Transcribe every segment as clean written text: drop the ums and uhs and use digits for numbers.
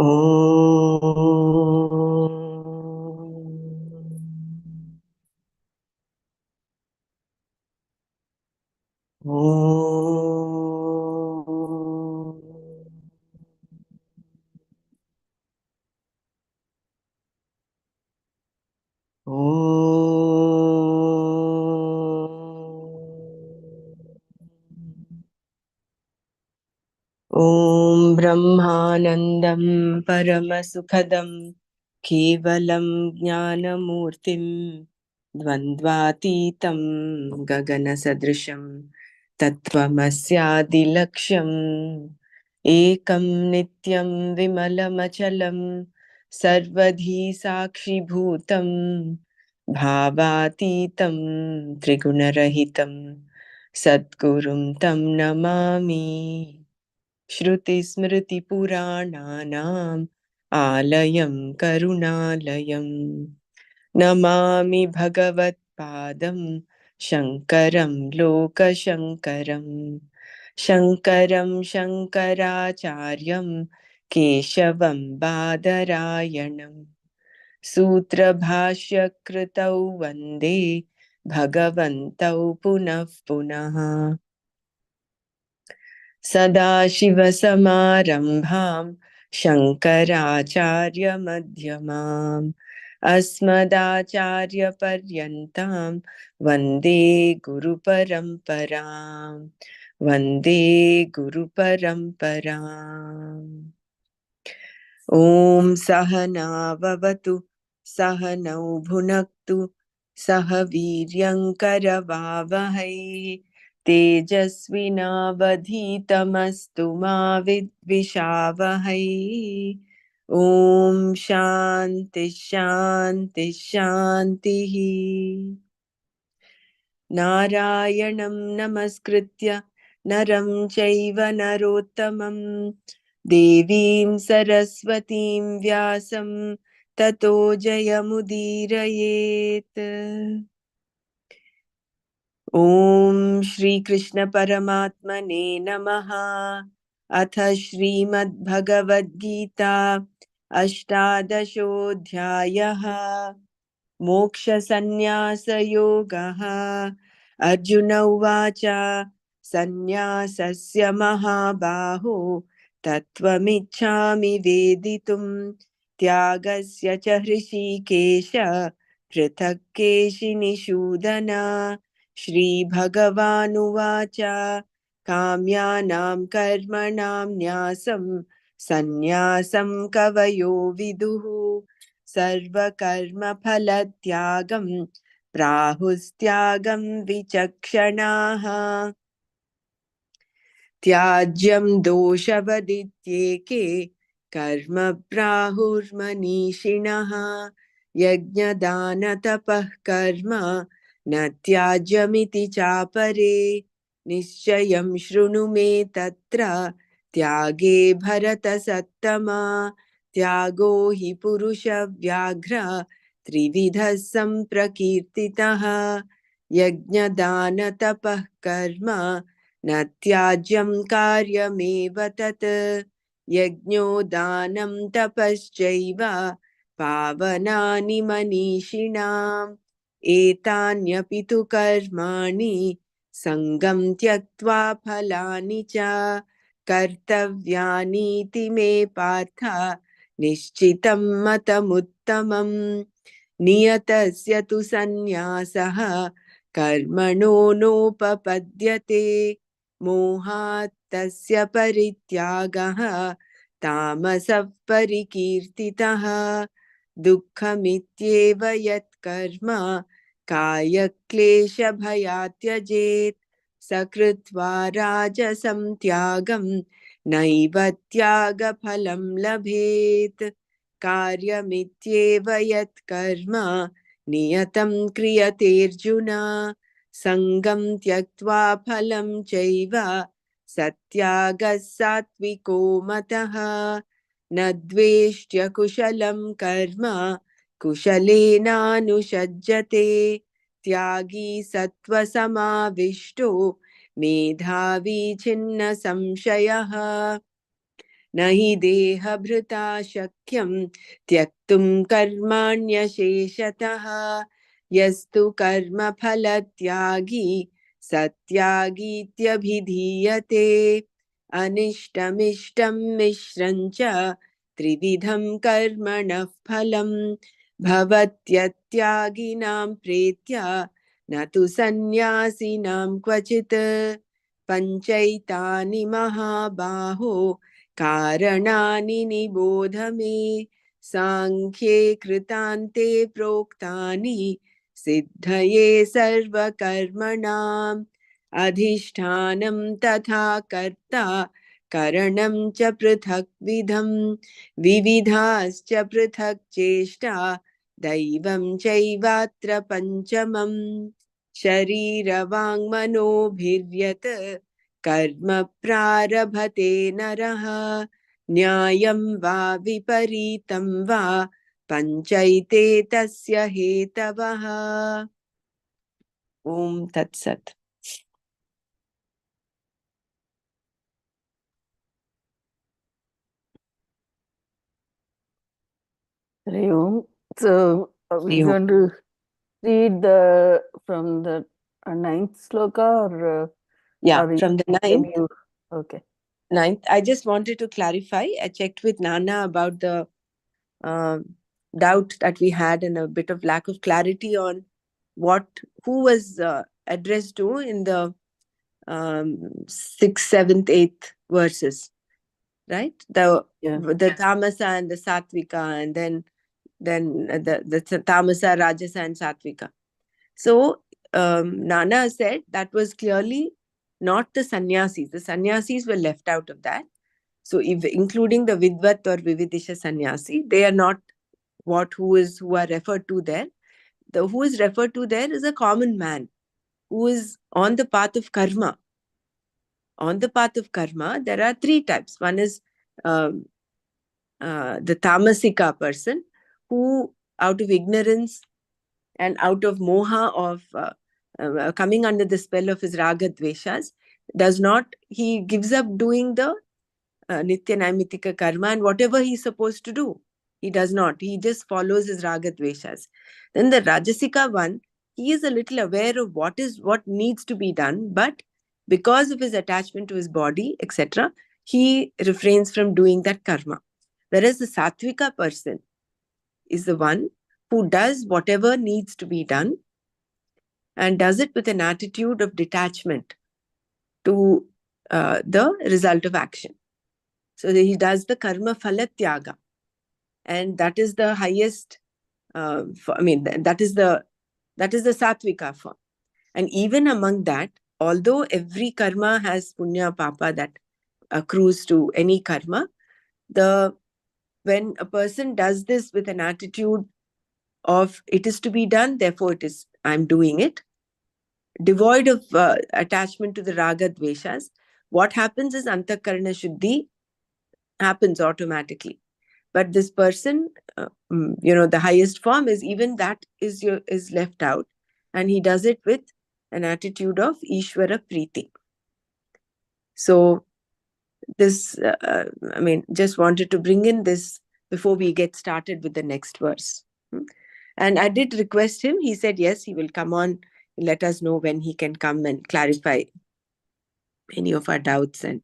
ॐ ॐ ब्रह्मानन्दं परमसुखदं केवलं ज्ञानमूर्तिं द्वन्द्वातीतं गगनसदृशं तत्त्वमस्यादिलक्ष्यम् एकं नित्यं विमलमचलं सर्वधी साक्षिभूतं भावातीतं त्रिगुणरहितं सद्गुरुं तं नमामि। श्रुतिस्मृतिपुराणानाम् आलयं करुणालयं नमामि भगवत्पादं शङ्करं लोकशङ्करं शङ्करं शङ्कराचार्यं केशवं बादरायणं सूत्रभाष्यकृतौ वन्दे भगवन्तौ पुनः पुनः। सदाशिवसमारम्भां शङ्कराचार्यमध्यमाम् अस्मदाचार्यपर्यन्तां वन्दे गुरुपरम्परां वन्दे गुरुपरम्पराम्। ॐ सहना भवतु सहनौ भुनक्तु सह वीर्यङ्करवावहै तेजस्विनावधीतमस्तु मा विद्विषावहै। ॐ शान्ति शान्ति शान्तिः। नारायणं नमस्कृत्य नरं चैव नरोत्तमं देवीं सरस्वतीं व्यासं ततो जयमुदीरयेत्। ॐ श्रीकृष्ण परमात्मने नमः। अथ श्रीमद्भगवद्गीता अष्टादशोऽध्यायः मोक्षसन्न्यासयोगः। अर्जुन उवाच सन्न्यासस्य महाबाहो तत्त्वमिच्छामि वेदितुं त्यागस्य च हृषीकेश पृथक् केशिनिषूदन। श्रीभगवानुवाच काम्यानां कर्मणां न्यासं सन्न्यासं कवयो विदुः सर्वकर्मफलत्यागं प्राहुस्त्यागं विचक्षणाः। त्याज्यं दोषवदित्येके कर्म प्राहुर्मनीषिणः यज्ञदानतपः कर्म न त्याज्यमिति चापरे। निश्चयं शृणु मे तत्र त्यागे भरतसत्तमा। त्यागो हि पुरुषव्याघ्र त्रिविधः सम्प्रकीर्तितः यज्ञदानतपः कर्म न त्याज्यं कार्यमेव तत्। यज्ञो दानं तपश्चैव पावनानि मनीषिणाम् एतान्यपि तु कर्माणि सङ्गं त्यक्त्वा फलानि च कर्तव्यानीति मे पार्थ निश्चितं मतमुत्तमम्। नियतस्य तु सन्न्यासः कर्मणो नोपपद्यते मोहात् तस्य परित्यागः तामसः परिकीर्तितः। दुःखमित्येव यत्कर्म कायक्लेशभयात् त्यजेत् स कृत्वा राजसं त्यागं नैव त्यागफलं लभेत्। कार्यमित्येव यत्कर्म नियतं क्रियतेऽर्जुन सङ्गं त्यक्त्वा फलं चैव सत्यागः सात्विको मतः। न द्वेष्ट्य कुशलं कर्म कुशलेनानुषज्यते त्यागी सत्त्वसमाविष्टो मेधावी छिन्न संशयः। न हि देहभृता शक्यं त्यक्तुं कर्माण्यशेषतः यस्तु कर्मफलत्यागी सत्यागीत्यभिधीयते अनिष्टमिष्टं मिश्रं च त्रिविधं कर्मणः फलम् भवत्यत्यागिनां प्रेत्य न तु सन्न्यासिनां क्वचित् पञ्चैतानि महाबाहो कारणानि निबोध मे सांख्ये कृतान्ते प्रोक्तानि सिद्धये सर्वकर्मणाम् अधिष्ठानं तथा कर्ता करणं च पृथक् विविधाश्च पृथक् चेष्टा दैवं चैवात्र पञ्चमम् शरीरवाङ्मनोभिर्यत् कर्म प्रारभते नरः न्यायं वा विपरीतं वा पञ्चैते तस्य हेतवः। ओम तत्सत्। Hare Om. So we're going to read from the ninth sloka, or from the ninth. Okay. Ninth. I just wanted to clarify. I checked with Nana about the doubt that we had and a bit of lack of clarity on who was addressed to in the 6th, 7th, 8th verses, right? The Tamasa and the Satvika, and then the Tamasa, Rajasa, and Satvika. So Nana said that was clearly not the sannyasis. The sannyasis were left out of that. So if, including the Vidvat or Vividisha sannyasi, they are not who are referred to there. The who is referred to there is a common man who is on the path of karma. On the path of karma, there are three types. One is the tamasika person who, out of ignorance and out of moha of coming under the spell of his raga dveshas, he gives up doing the nitya naimitika karma, and whatever he's supposed to do, he does not. He just follows his raga dveshas. Then the rajasika one, he is a little aware of what needs to be done, but because of his attachment to his body, etc., he refrains from doing that karma. Whereas the sattvika person is the one who does whatever needs to be done and does it with an attitude of detachment to the result of action. So he does the karma phala tyaga, and that is the highest. That is the sattvika form. And even among that, although every karma has punya papa that accrues to any karma, when a person does this with an attitude of it is to be done, therefore I'm doing it, devoid of attachment to the raga dveshas, what happens is antakarana shuddhi happens automatically. But this person, the highest form is even that is left out, and he does it with an attitude of Ishvara Preeti. So this, just wanted to bring in this before we get started with the next verse. And I did request him. He said yes, he will come on, let us know when he can come and clarify any of our doubts. And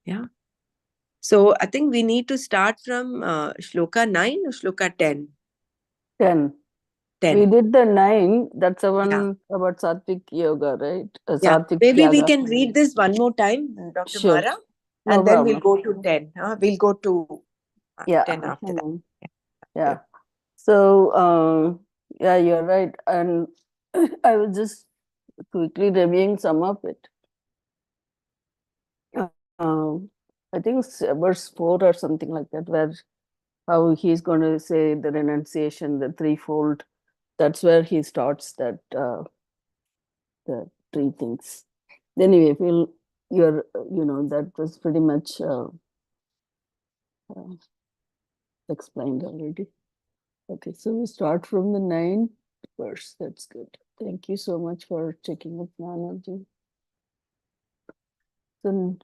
yeah. So I think we need to start from shloka 9 or shloka 10? 10. We did the 9. That's the one about Sattvic Yoga, right? Sattvic Maybe Tyaga. we can read this one more time, Dr. Sure. Mara, No and then problem. we'll go to 10. We'll go to 10 after that. Yeah. So, you're right. And I was just quickly reviewing some of it. I think it's verse 4 or something like that, where how he's going to say the renunciation, the threefold. That's where he starts that the three things. Anyway, that was pretty much explained already. Okay, so we start from the 9th verse. That's good. Thank you so much for checking with Manana. So,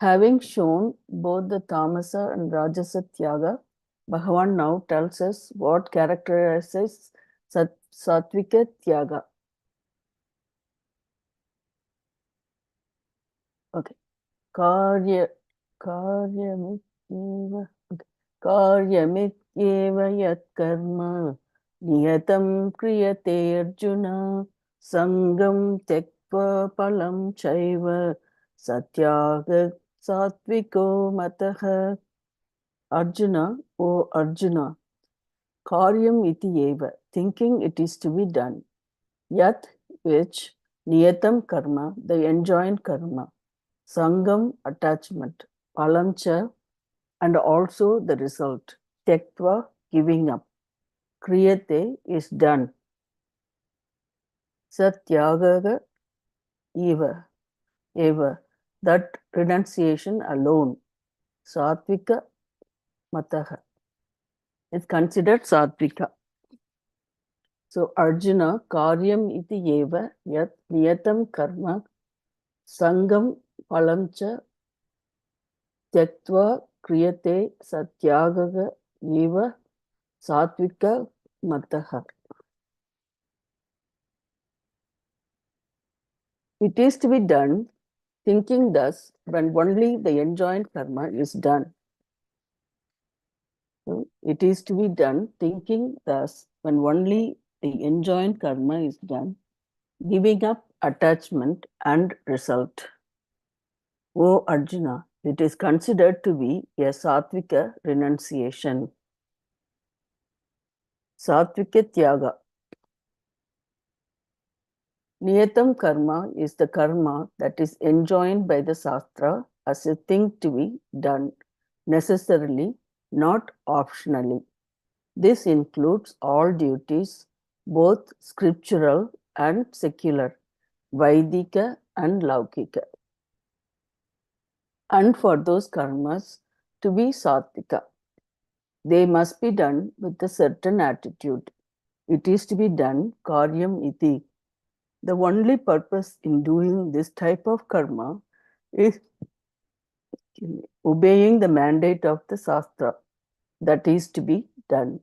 Having shown both the tamasa and rajasa tyaga, Bhagavan now tells us what characterizes sattvika tyaga. Okay. Karyamityeva. Okay. Karyamityeva yat karma niyatam kriyate arjuna sangam tyakva palam chaiva satyaga satviko mataha. Arjuna, O Arjuna, karyam iti eva, thinking it is to be done. Yat, which, niyatam karma, the enjoined karma. Sangam, attachment. Palamcha, and also the result. Tektva, giving up. Kriyate is done. Satyagaga eva, eva, that renunciation alone. Satvika mataha is considered satvika. So Arjuna, karyam iti eva yat niyatam karma sangam palamcha tyaktva kriyate satyagaga eva satvika mataha. It is to be done, thinking thus, when only the enjoined karma is done. It is to be done, thinking thus, when only the enjoined karma is done, giving up attachment and result. O Arjuna, it is considered to be a sattvika renunciation. Sattvika tyaga. Niyatam karma is the karma that is enjoined by the Shastra as a thing to be done, necessarily, not optionally. This includes all duties, both scriptural and secular, Vaidika and Laukika. And for those karmas to be sattvika, they must be done with a certain attitude. It is to be done karyam iti. The only purpose in doing this type of karma is obeying the mandate of the Shastra that is to be done.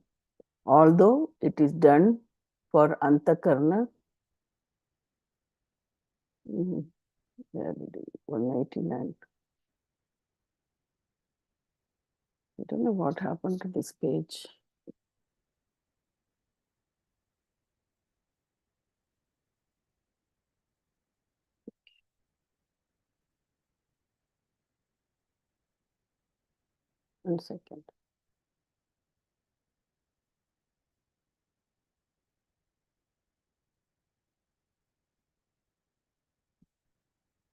Although it is done for antakarna, 189. I don't know what happened to this page. One second.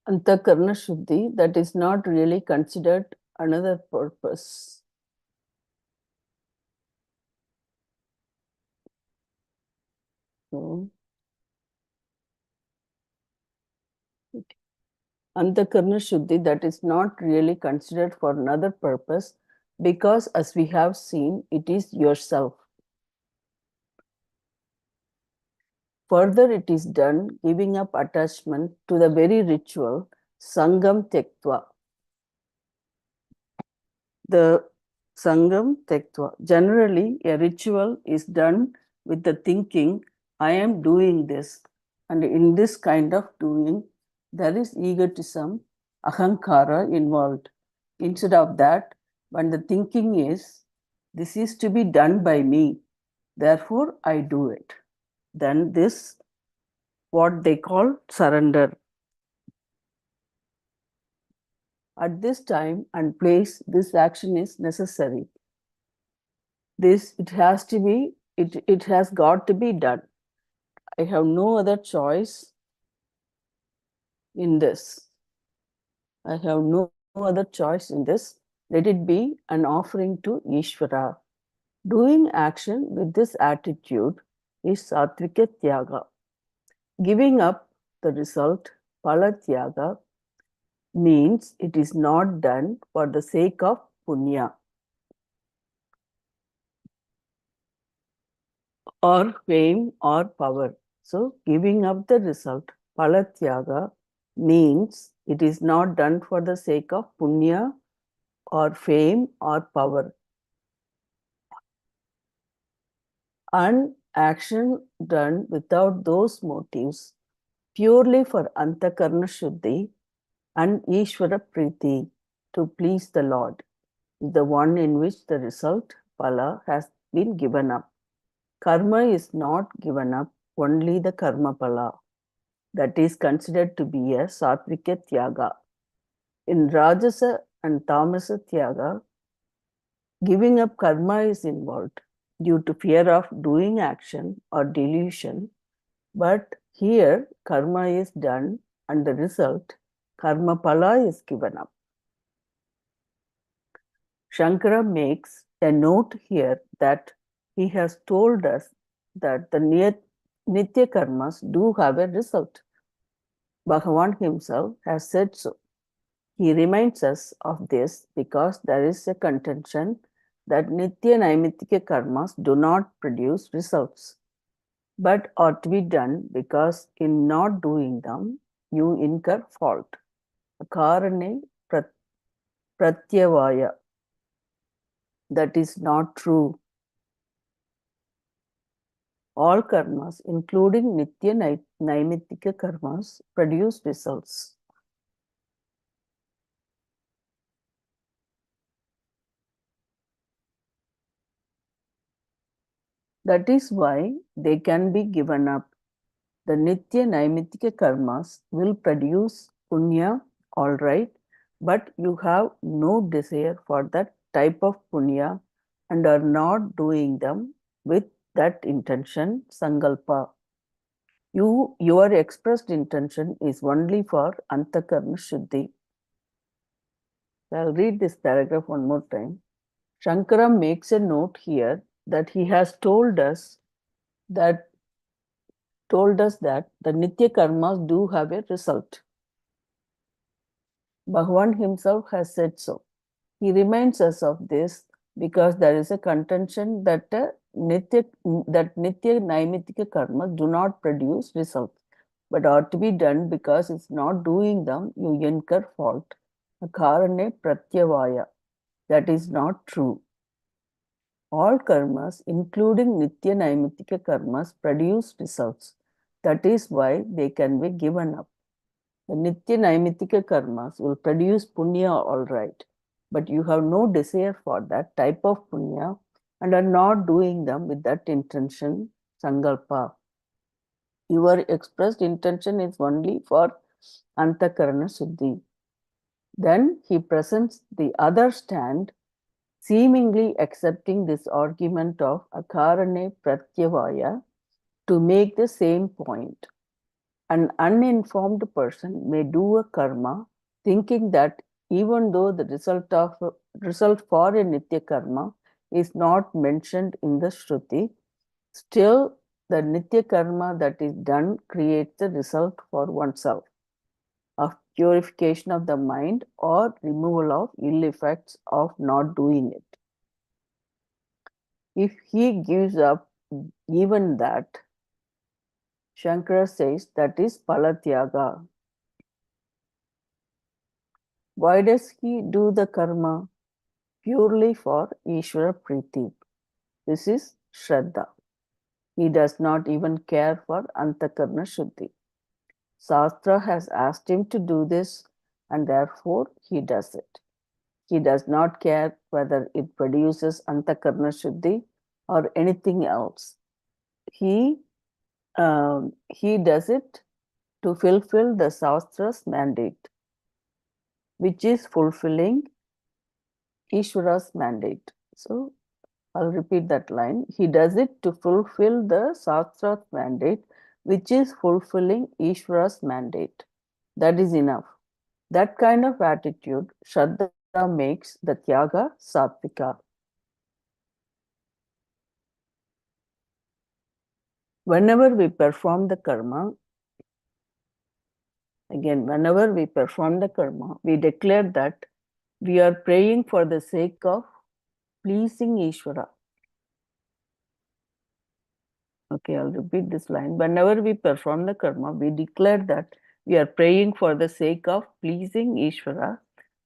Antakarna Shuddhi, that is not really considered another purpose. So, Antakarna Shuddhi, that is not really considered for another purpose because, as we have seen, it is yourself. Further, it is done giving up attachment to the very ritual, Sangam Tektva. The Sangam Tektva. Generally, a ritual is done with the thinking, I am doing this. And in this kind of doing, there is egotism, ahankara involved. Instead of that, when the thinking is, this is to be done by me, therefore I do it. Then this, what they call surrender. At this time and place, this action is necessary. This, it has to be, it has got to be done. I have no other choice in this. I have no other choice in this. Let it be an offering to Ishvara. Doing action with this attitude is Sattvika Tyaga. Giving up the result, Phala Tyaga, means it is not done for the sake of punya or fame or power. So, giving up the result, Phala Tyaga, means it is not done for the sake of punya or fame or power. And action done without those motives, purely for antakarna shuddhi and Ishvara Priti, to please the Lord, is the one in which the result, phala, has been given up. Karma is not given up, only the karma phala, that is considered to be a satvika tyaga. In Rajasa and Tamasa tyaga, giving up karma is involved due to fear of doing action or delusion, but here karma is done and the result, karma phala, is given up. Shankara makes a note here that he has told us that the Nitya karmas do have a result. Bhagavan himself has said so. He reminds us of this because there is a contention that Nitya Naimittika karmas do not produce results, but ought to be done because in not doing them, you incur fault. Karane pratyavaya. That is not true. All karmas, including Nitya Naimittika karmas, produce results. That is why they can be given up. The Nitya Naimittika karmas will produce punya, all right, but you have no desire for that type of punya and are not doing them with that intention, sankalpa. Your expressed intention is only for antakarna shuddhi. I'll read this paragraph one more time. Shankara makes a note here that he has told us that the Nitya karmas do have a result. Bhagavan himself has said so. He reminds us of this because there is a contention that Nitya Naimittika karmas do not produce results, but ought to be done because it's not doing them, you incur fault. Karane pratyavaya. That is not true. All karmas, including Nitya Naimittika karmas, produce results. That is why they can be given up. The Nitya Naimittika karmas will produce punya, all right, but you have no desire for that type of punya and are not doing them with that intention, sankalpa. Your expressed intention is only for antakarana suddhi. Then he presents the other stand, seemingly accepting this argument of akarane pratyavaya to make the same point. An uninformed person may do a karma thinking that even though the result for a nitya karma is not mentioned in the Shruti, still the nitya karma that is done creates the result for oneself of purification of the mind or removal of ill effects of not doing it. If he gives up even that, Shankara says that is palatyaga. Why does he do the karma? Purely for Ishvara Priti. This is Shraddha. He does not even care for Antakarna Shuddhi. Shastra has asked him to do this and therefore he does it. He does not care whether it produces Antakarna Shuddhi or anything else. He does it to fulfill the Shastra's mandate, which is fulfilling Ishvara's mandate. So I'll repeat that line. He does it to fulfill the Shastra's mandate, which is fulfilling Ishvara's mandate. That is enough. That kind of attitude, Shraddha makes the Tyaga Sattvika. Whenever we perform the karma, we declare that we are praying for the sake of pleasing Ishvara. Okay, I'll repeat this line. Whenever we perform the karma, we declare that We are praying for the sake of pleasing Ishvara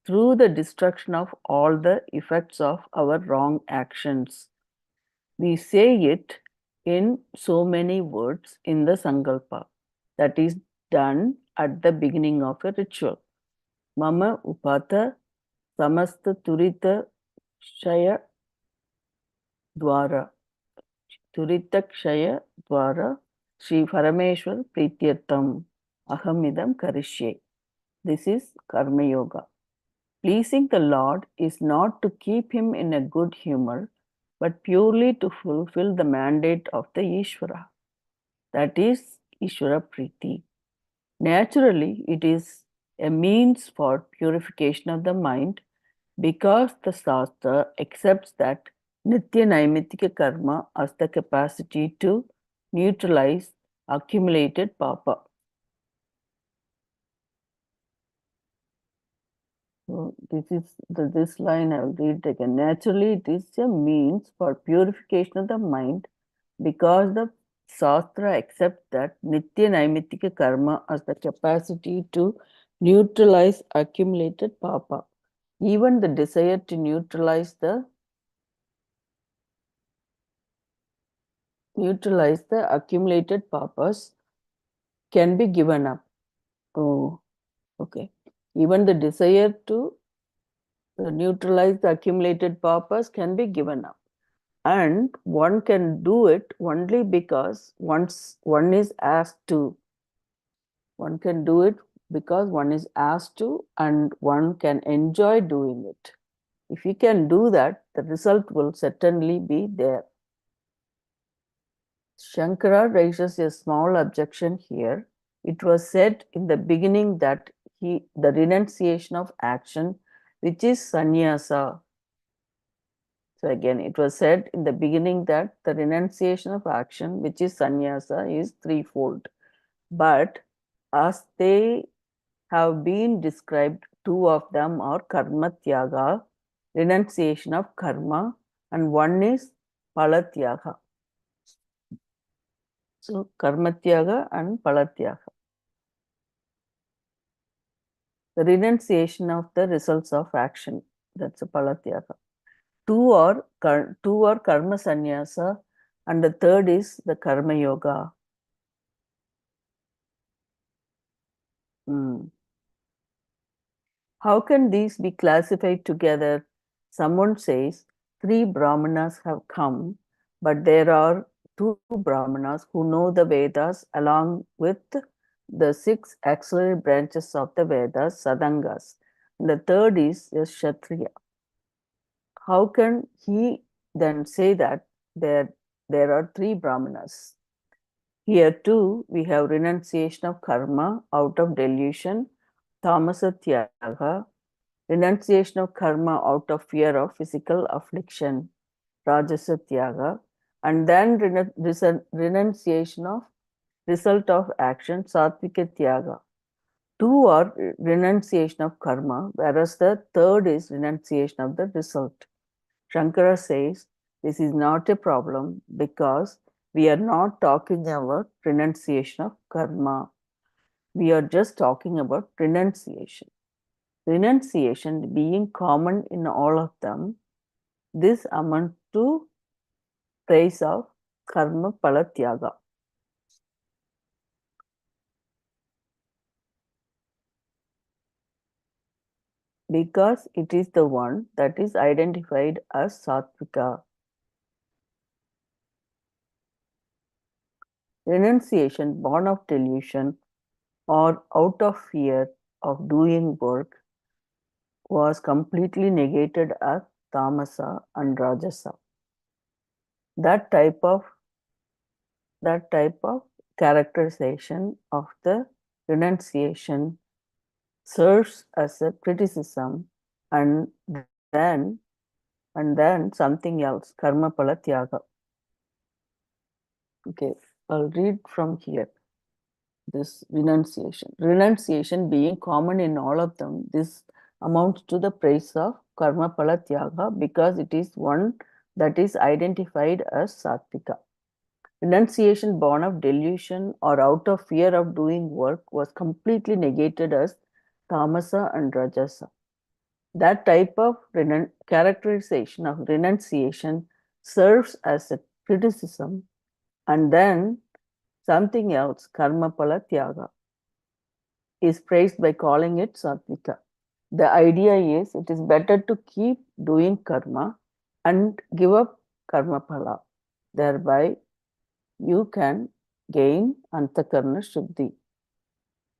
through the destruction of all the effects of our wrong actions. We say it in so many words in the Sankalpa that is done at the beginning of a ritual. Mama upata samasta turita shaya dwara. Turitakshaya dwara Sri Parameshwar Prityartam Ahamidam Karishye. This is Karma Yoga. Pleasing the Lord is not to keep him in a good humor, but purely to fulfill the mandate of the Ishvara. That is Ishvara Priti. Naturally, it is a means for purification of the mind because the Shastra accepts that Nitya Naimittika Karma has the capacity to neutralize accumulated papa. So this line I will read again. Naturally, it is a means for purification of the mind because the Shastra accepts that Nitya Naimittika Karma has the capacity to neutralize accumulated papa. Even the desire to neutralize the accumulated papas can be given up. Oh, okay. Even the desire to neutralize the accumulated papas can be given up. And one can do it only because once one is asked to. One can do it because one is asked to and one can enjoy doing it. If you can do that, the result will certainly be there. Shankara raises a small objection here. It was said in the beginning that the renunciation of action, which is sannyasa. So again, it was said in the beginning that the renunciation of action, which is sannyasa, is threefold. But as they have been described, two of them are karma tyaga, renunciation of karma, and one is palatyaga. So karmatyaga and palatyaga. The renunciation of the results of action. That's a palatyaga. Two are karma sannyasa, and the third is the karma yoga. How can these be classified together? Someone says 3 Brahmanas have come, but there are 2 Brahmanas who know the Vedas along with the 6 auxiliary branches of the Vedas, Sadangas. And the third is a Kshatriya. How can he then say that there are 3 Brahmanas? Here too, we have renunciation of karma out of delusion, tamasa tyaga, renunciation of karma out of fear of physical affliction, rajasa tyaga, and then renunciation of result of action, sattvika tyaga. 2 are renunciation of karma, whereas the third is renunciation of the result. Shankara says this is not a problem because we are not talking about renunciation of karma. We are just talking about renunciation. Renunciation being common in all of them, this amounts to praise of karma palatyaga. Because it is the one that is identified as sattvika. Renunciation born of delusion or out of fear of doing work was completely negated as tamasa and rajasa. That type of characterization of the renunciation serves as a criticism and then something else, karma pala tyaga. Okay, I'll read from here. This renunciation being common in all of them, this amounts to the praise of karma pala tyaga because it is one that is identified as sattvika. Renunciation born of delusion or out of fear of doing work was completely negated as tamasa and rajasa. That type of characterization of renunciation serves as a criticism, and then something else, karma pala tyaga, is praised by calling it sattvika. The idea is it is better to keep doing karma and give up karma pala. Thereby, you can gain antakarna shuddhi.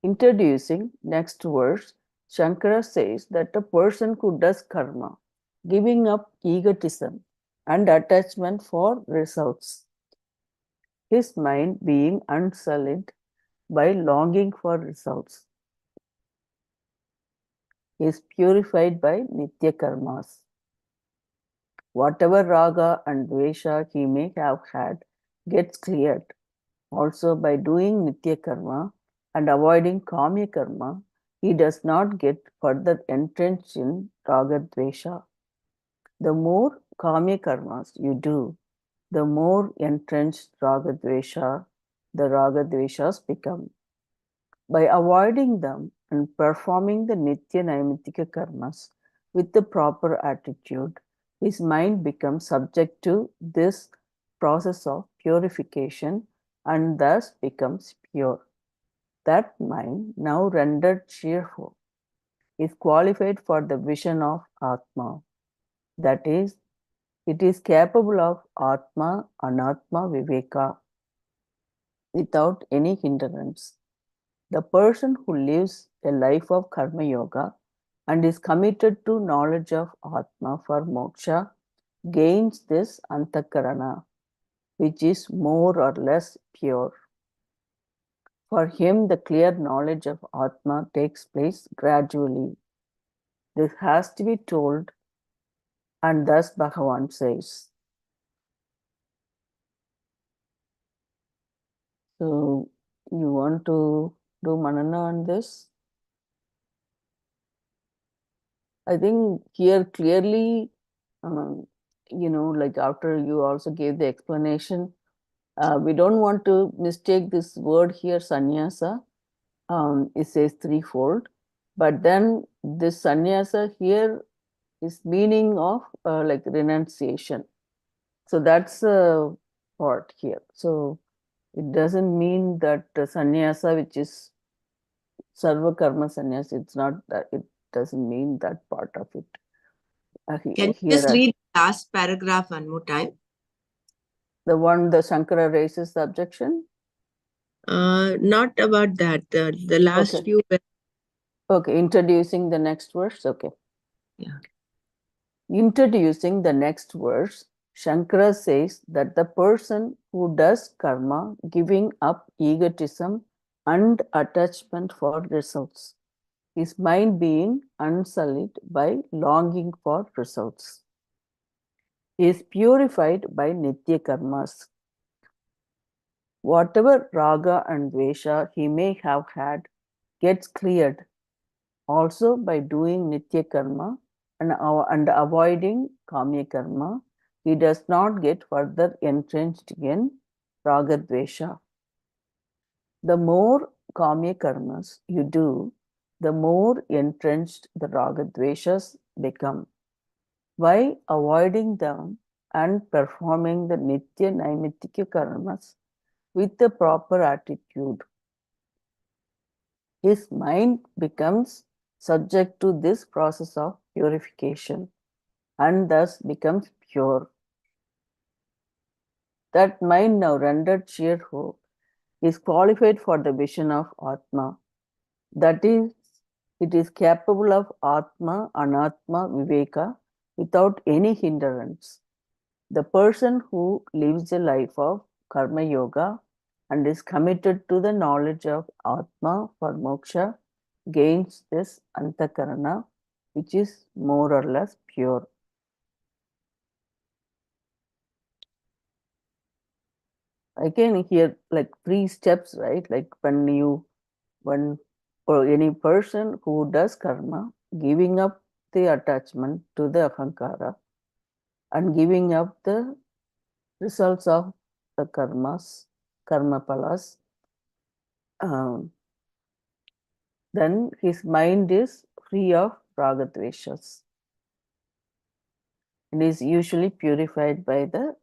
Introducing next verse, Shankara says that a person who does karma, giving up egotism and attachment for results, his mind being unsullied by longing for results, is purified by nitya karmas. Whatever raga and dvesha he may have had gets cleared. Also, by doing nitya karma and avoiding kamya karma, he does not get further entrenched in raga dvesha. The more kamya karmas you do, the more entrenched raga dvesha the raga dveshas become. By avoiding them and performing the nitya naimittika karmas with the proper attitude, his mind becomes subject to this process of purification and thus becomes pure. That mind, now rendered cheerful, is qualified for the vision of Atma. That is, it is capable of Atma Anatma Viveka without any hindrance. The person who lives a life of Karma Yoga and is committed to knowledge of Atma for moksha gains this Antakarana, which is more or less pure. For him, the clear knowledge of Atma takes place gradually. This has to be told, and thus Bhagavan says. So, you want to do Manana on this? I think here clearly, like after you also gave the explanation, we don't want to mistake this word here, sannyasa. It says threefold, but then this sannyasa here is meaning of like renunciation. So that's a part here. So it doesn't mean that sannyasa, which is sarva karma sannyasa, it's not that, it doesn't mean that part of it. Can you Here, just read the last paragraph one more time? the one the Shankara raises the objection. Not about that. The last Okay. few. Okay, introducing the next verse. Okay. Yeah. Introducing the next verse, Shankara says that the person who does karma, giving up egotism and attachment for results, his mind being unsullied by longing for results, is purified by nitya karmas. Whatever raga and dvesha he may have had gets cleared also by doing nitya karma and avoiding kamya karma. He does not get further entrenched in raga dvesha. The more kamya karmas you do, the more entrenched the raga dveshas become. By avoiding them and performing the nitya naimittika karmas with the proper attitude, his mind becomes subject to this process of purification and thus becomes pure. That mind, now rendered cheerful, is qualified for the vision of Atma. That is, it is capable of Atma, Anatma, Viveka without any hindrance. The person who lives a life of Karma Yoga and is committed to the knowledge of Atma for moksha gains this Antakarana, which is more or less pure. Again, here, like 3 steps, right? Like when or any person who does karma, giving up the attachment to the ahankara and giving up the results of the karmas, karma palas, then his mind is free of ragadveshas. It is usually purified by the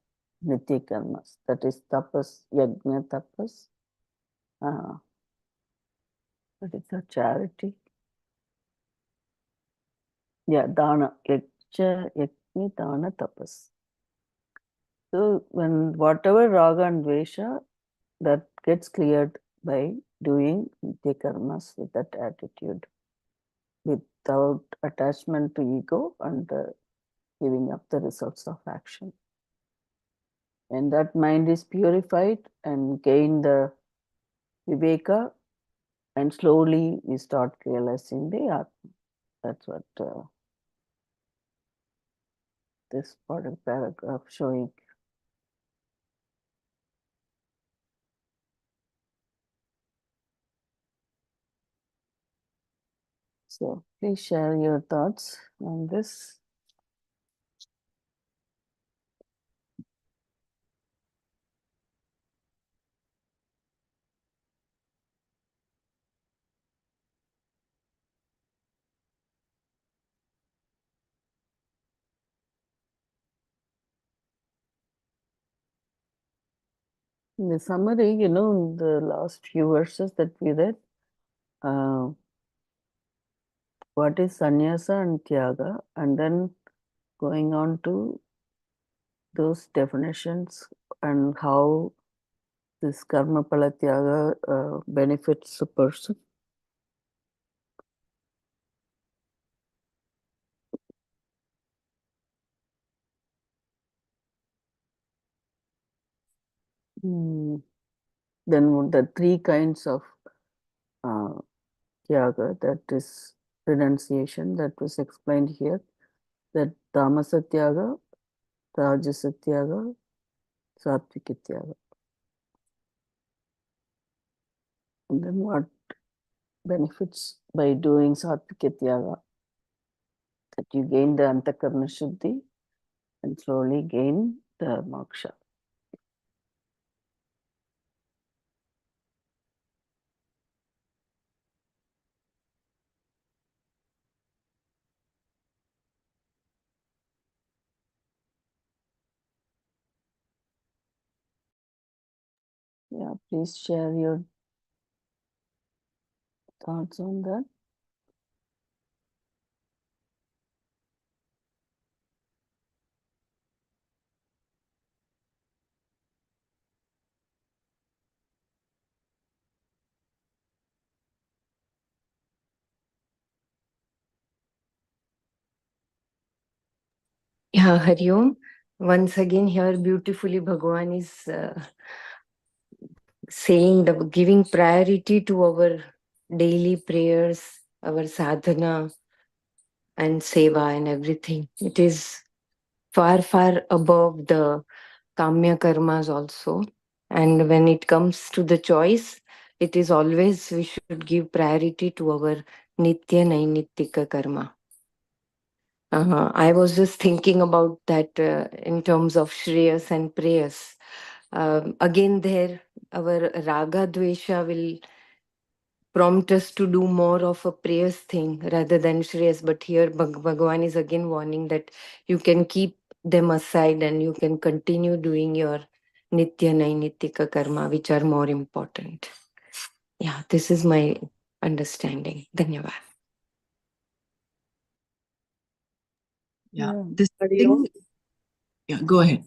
nitya karmas, that is tapas, yajna tapas, that is a charity. Yeah, dana, yajna, dana, tapas. So when whatever raga and dvesha, that gets cleared by doing nitya karmas with that attitude, without attachment to ego and giving up the results of action. And that mind is purified and gain the viveka, and slowly we start realizing the Atma. That's what this part of paragraph showing. So please share your thoughts on this. In the summary, in the last few verses that we read, what is sannyasa and tyaga, and then going on to those definitions and how this karma pala tyaga benefits a person. Then the three kinds of tyaga, that is renunciation, that was explained here, that tamasa tyaga, rajasa tyaga, sattvika tyaga. And then what benefits by doing sattvika tyaga? That you gain the antakarna shuddhi and slowly gain the moksha. Yeah, please share your thoughts on that. Yeah, Hari Om. Once again, here beautifully Bhagavan is saying the giving priority to our daily prayers, our sadhana and seva and everything. It is far, far above the kamya karmas also. And when it comes to the choice, it is always we should give priority to our nitya nainittika karma. I was just thinking about that in terms of Shreyas and Preyas. Again, there, our Raga Dvesha will prompt us to do more of a Preyas thing rather than Shreyas. But here, Bhagavan is again warning that you can keep them aside and you can continue doing your Nitya Nainitika karma, which are more important. Yeah, this is my understanding. Dhanyavad. Yeah, this Hari Om. thing. Yeah, go ahead.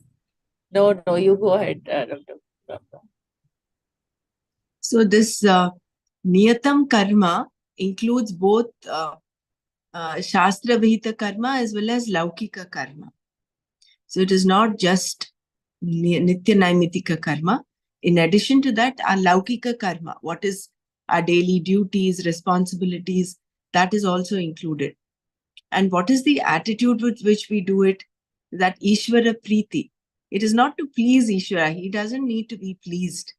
No, you go ahead, Dr. So this niyatam karma includes both shastra vihita karma as well as laukika karma. So it is not just nitya naimitika karma. In addition to that, our laukika karma, what is our daily duties, responsibilities, that is also included. And what is the attitude with which we do it? That Ishvara Preeti. It is not to please Ishvara. He doesn't need to be pleased.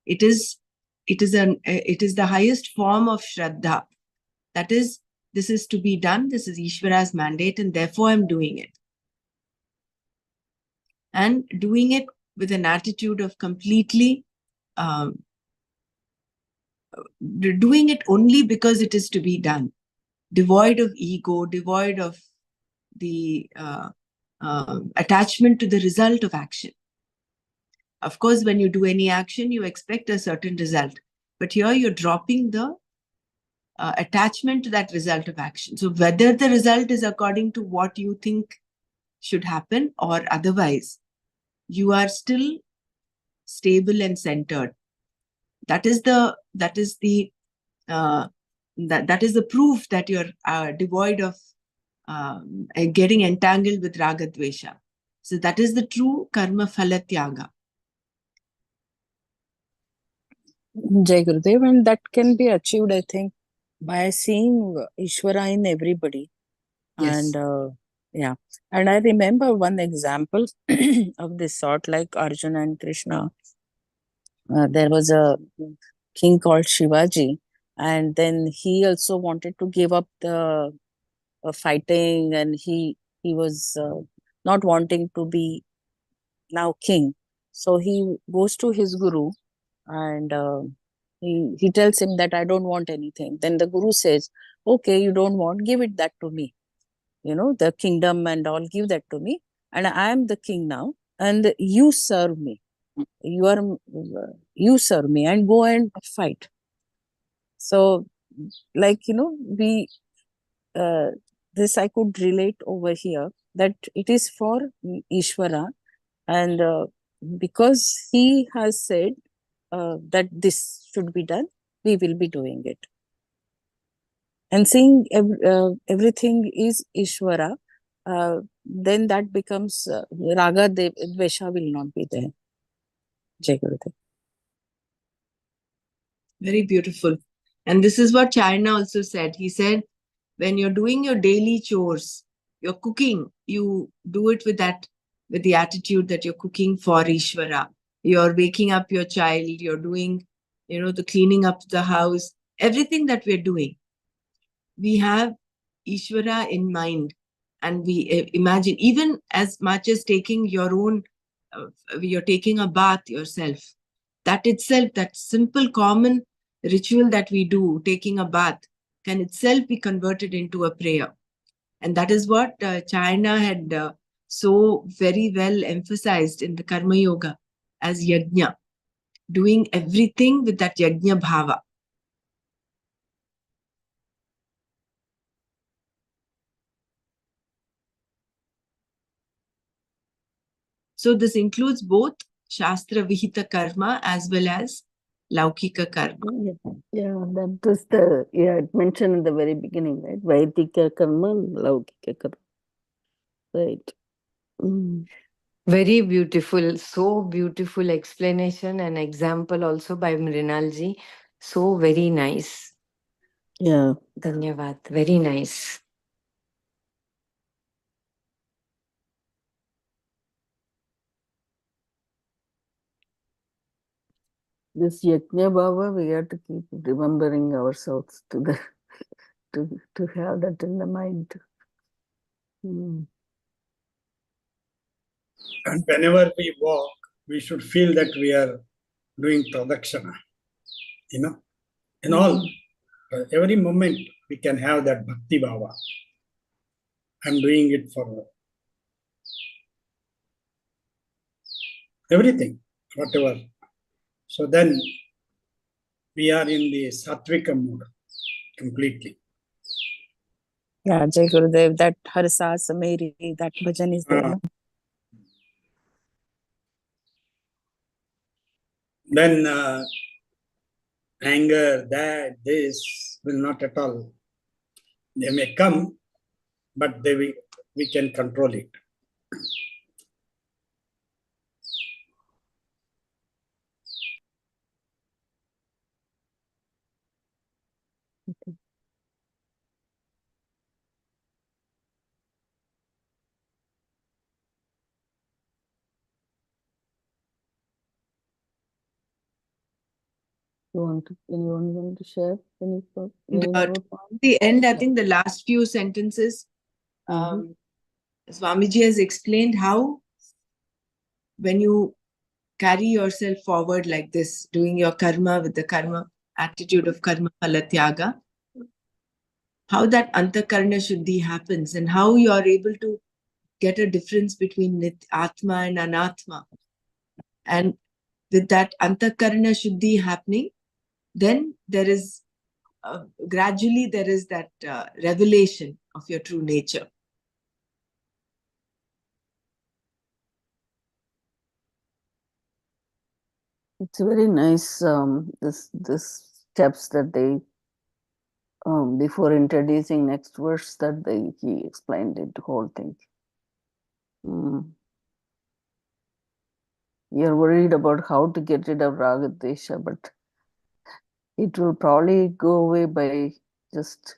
It is the highest form of Shraddha. That is, this is to be done. This is Ishvara's mandate, and therefore I'm doing it. And doing it with an attitude of completely doing it only because it is to be done, devoid of ego, devoid of the attachment to the result of action. Of course, when you do any action, you expect a certain result. But here you're dropping the attachment to that result of action. So whether the result is according to what you think should happen or otherwise, you are still stable and centered. That is the proof that you're devoid of getting entangled with raga dvesha. So that is the true karma phala tyaga. Jai Gurudev, and that can be achieved, I think, by seeing Ishvara in everybody. Yes. And yeah, and I remember one example of this sort, like Arjuna and Krishna. There was a king called Shivaji, and then he also wanted to give up the fighting, and he was not wanting to be now king. So he goes to his guru, and he tells him that I don't want anything. Then the guru says, okay, you don't want, give it that to me, the kingdom and all, give that to me, and I am the king now, and you serve me. You serve me and go and fight. So, like, we this I could relate over here, that it is for Ishvara, and because he has said that this should be done, we will be doing it. And seeing everything is Ishvara, then that becomes Raga Dvesha will not be there. Jai Gurudev. Very beautiful. And this is what China also said. He said, when you're doing your daily chores, you're cooking, you do it with the attitude that you're cooking for Ishvara. You're waking up your child, you're doing, the cleaning up the house, everything that we're doing. We have Ishvara in mind. And we imagine, even as much as taking your own, you're taking a bath yourself. That itself, that simple common ritual that we do, taking a bath, can itself be converted into a prayer. And that is what China had so very well emphasized in the Karma Yoga as yajna, doing everything with that yajna bhava. So this includes both Shastra Vihita Karma as well as Laukika Karma. Yeah, that was it mentioned in the very beginning, right? Vaidika Karma, Laukika Karma. Right. Mm. Very beautiful, so beautiful explanation and example also by Mrinalji. So very nice. Yeah. Dhanyavad. Very nice. This Yajna Bhava, we have to keep remembering ourselves to have that in the mind. Mm. And whenever we walk, we should feel that we are doing pradakshana. In all, every moment we can have that bhakti bhava. I'm doing it for everything, whatever. So then we are in the sattvika mood completely. Yeah, Jai Gurudev, that Harsa Sameri, that bhajan is there. No? Then anger, this will not at all. They may come, but we can control it. Okay. Anyone want to share any thought? The end, I think the last few sentences, Swamiji has explained how when you carry yourself forward like this, doing your karma with the karma attitude of karma phala tyaga, how that antakarna shuddhi happens and how you are able to get a difference between atma and anatma. And with that antakarna shuddhi happening, then there is gradually there is that revelation of your true nature. It's very nice, this steps that they, before introducing next verse, that he explained it, the whole thing. You're worried about how to get rid of raga dvesha, but it will probably go away by just,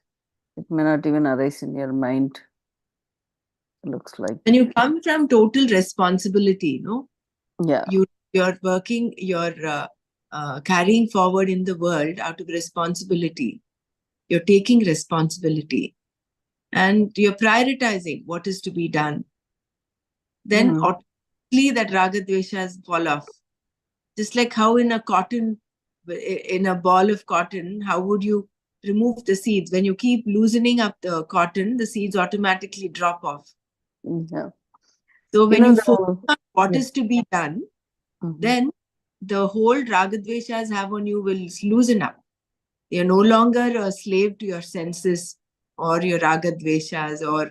it may not even arise in your mind, looks like. And you come from total responsibility, no? Yeah. You're working, you're carrying forward in the world out of responsibility. You're taking responsibility and you're prioritizing what is to be done. Then automatically that raga dveshas fall off. Just like how in a ball of cotton, how would you remove the seeds? When you keep loosening up the cotton, the seeds automatically drop off. Yeah. So when you focus on what is to be done, then the whole ragadveshas have on you will loosen up. You're no longer a slave to your senses or your ragadveshas or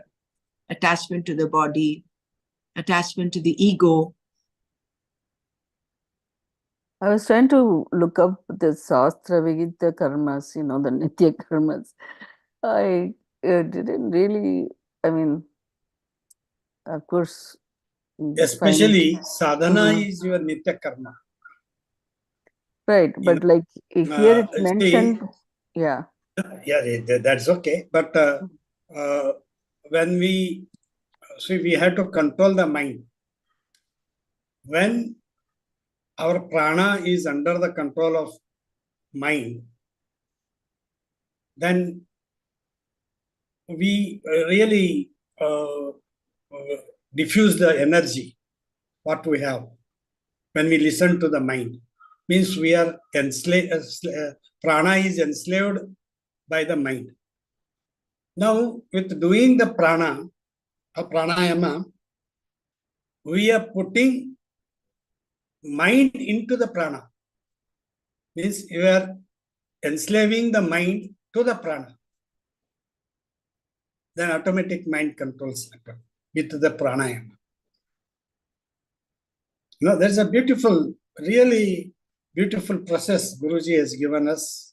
attachment to the body, attachment to the ego. I was trying to look up the Sastra Vigita karmas, the Nitya karmas. I didn't really, I mean, of course. Especially sadhana is your nitya karma. Right, but like here it's mentioned, yeah. Yeah, that's okay. But when we have to control the mind. When our prana is under the control of mind, then we really diffuse the energy what we have when we listen to the mind. Means we are enslaved, prana is enslaved by the mind. Now, with doing the pranayama, we are putting mind into the prana. Means you are enslaving the mind to the prana. Then automatic mind controls happen with the pranayama. There's a beautiful, really beautiful process Guruji has given us.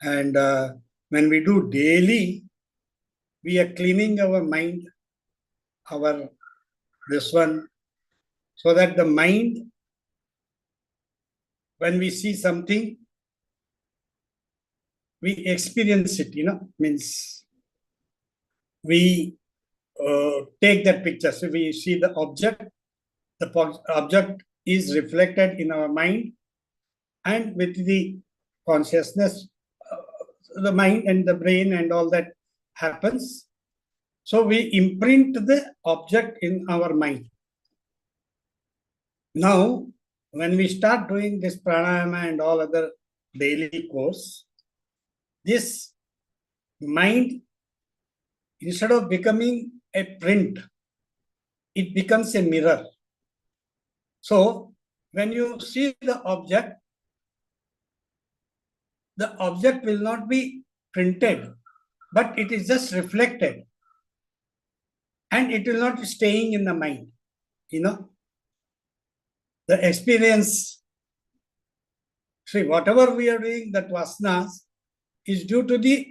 And when we do daily, we are cleaning our mind, this one, so that the mind, when we see something, we experience it, means we take that picture. So we see the object is reflected in our mind, and with the consciousness, the mind and the brain and all that happens. So we imprint the object in our mind. Now, when we start doing this pranayama and all other daily course, this mind, instead of becoming a print, it becomes a mirror. So when you see the object will not be printed, but it is just reflected. And it will not be staying in the mind. The experience, whatever we are doing, that vasanas is due to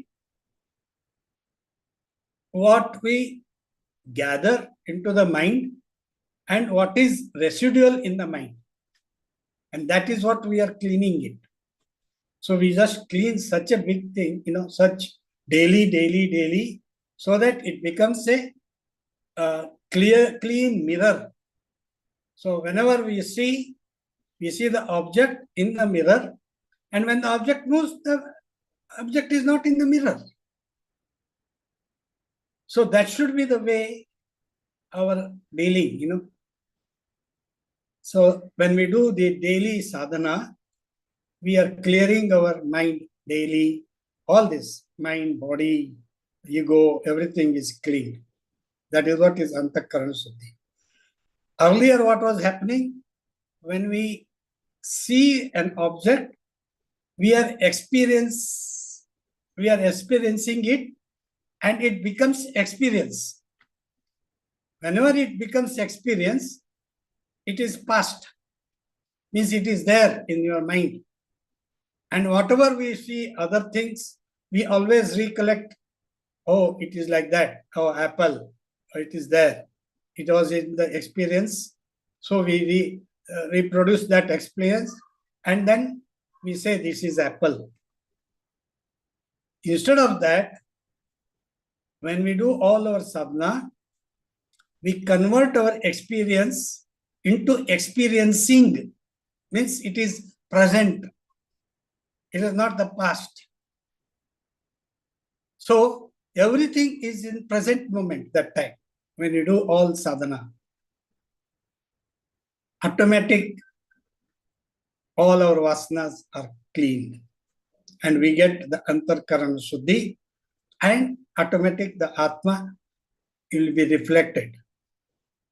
what we gather into the mind and what is residual in the mind. And that is what we are cleaning it. So we just clean such a big thing, such daily, so that it becomes a clean mirror. So whenever we see the object in the mirror, and when the object moves, the object is not in the mirror. So that should be the way our dealing, So when we do the daily sadhana, we are clearing our mind daily. All this, mind, body, ego, everything is clean. That is what is Antakaran Suddhi. Earlier, what was happening? When we see an object, we are experiencing it, and it becomes experience. Whenever it becomes experience, it is past. Means it is there in your mind. And whatever we see other things, we always recollect, oh, it is like that. Oh, apple, oh, it is there. It was in the experience. So we reproduce that experience, and then we say this is apple. Instead of that, when we do all our sadhana, we convert our experience into experiencing. Means it is present. It is not the past. So everything is in present moment that time when you do all sadhana. Automatic, all our vasanas are cleaned. And we get the Antarkarana Shuddhi, and automatic the Atma will be reflected.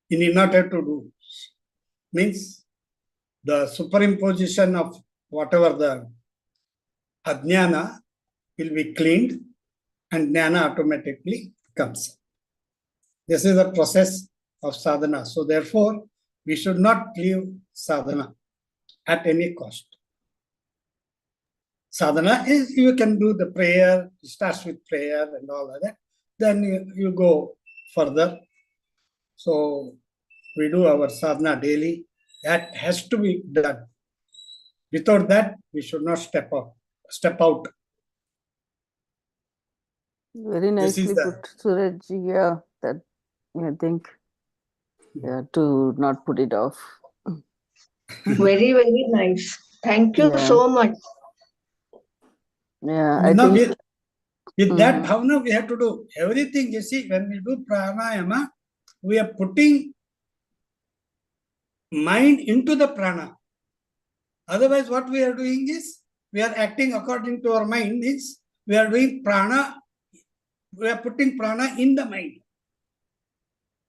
You need not have to do. Means the superimposition of whatever the ajnana will be cleaned, and jnana automatically comes. This is the process of sadhana. So therefore, we should not leave sadhana at any cost. Sadhana is you can do the prayer, it starts with prayer and all of that. Then you go further. So we do our sadhana daily. That has to be done. Without that, we should not step out. Very This is nicely the put, Surajji. Yeah, that I think, yeah, to not put it off. Very, very nice. Thank you Yeah. so much. Yeah, I now think. with that Mhm. bhavana we have to do everything. You see, when we do pranayama, we are putting mind into the prana. Otherwise, what we are doing is we are acting according to our mind. Means we are doing prana. We are putting prana in the mind,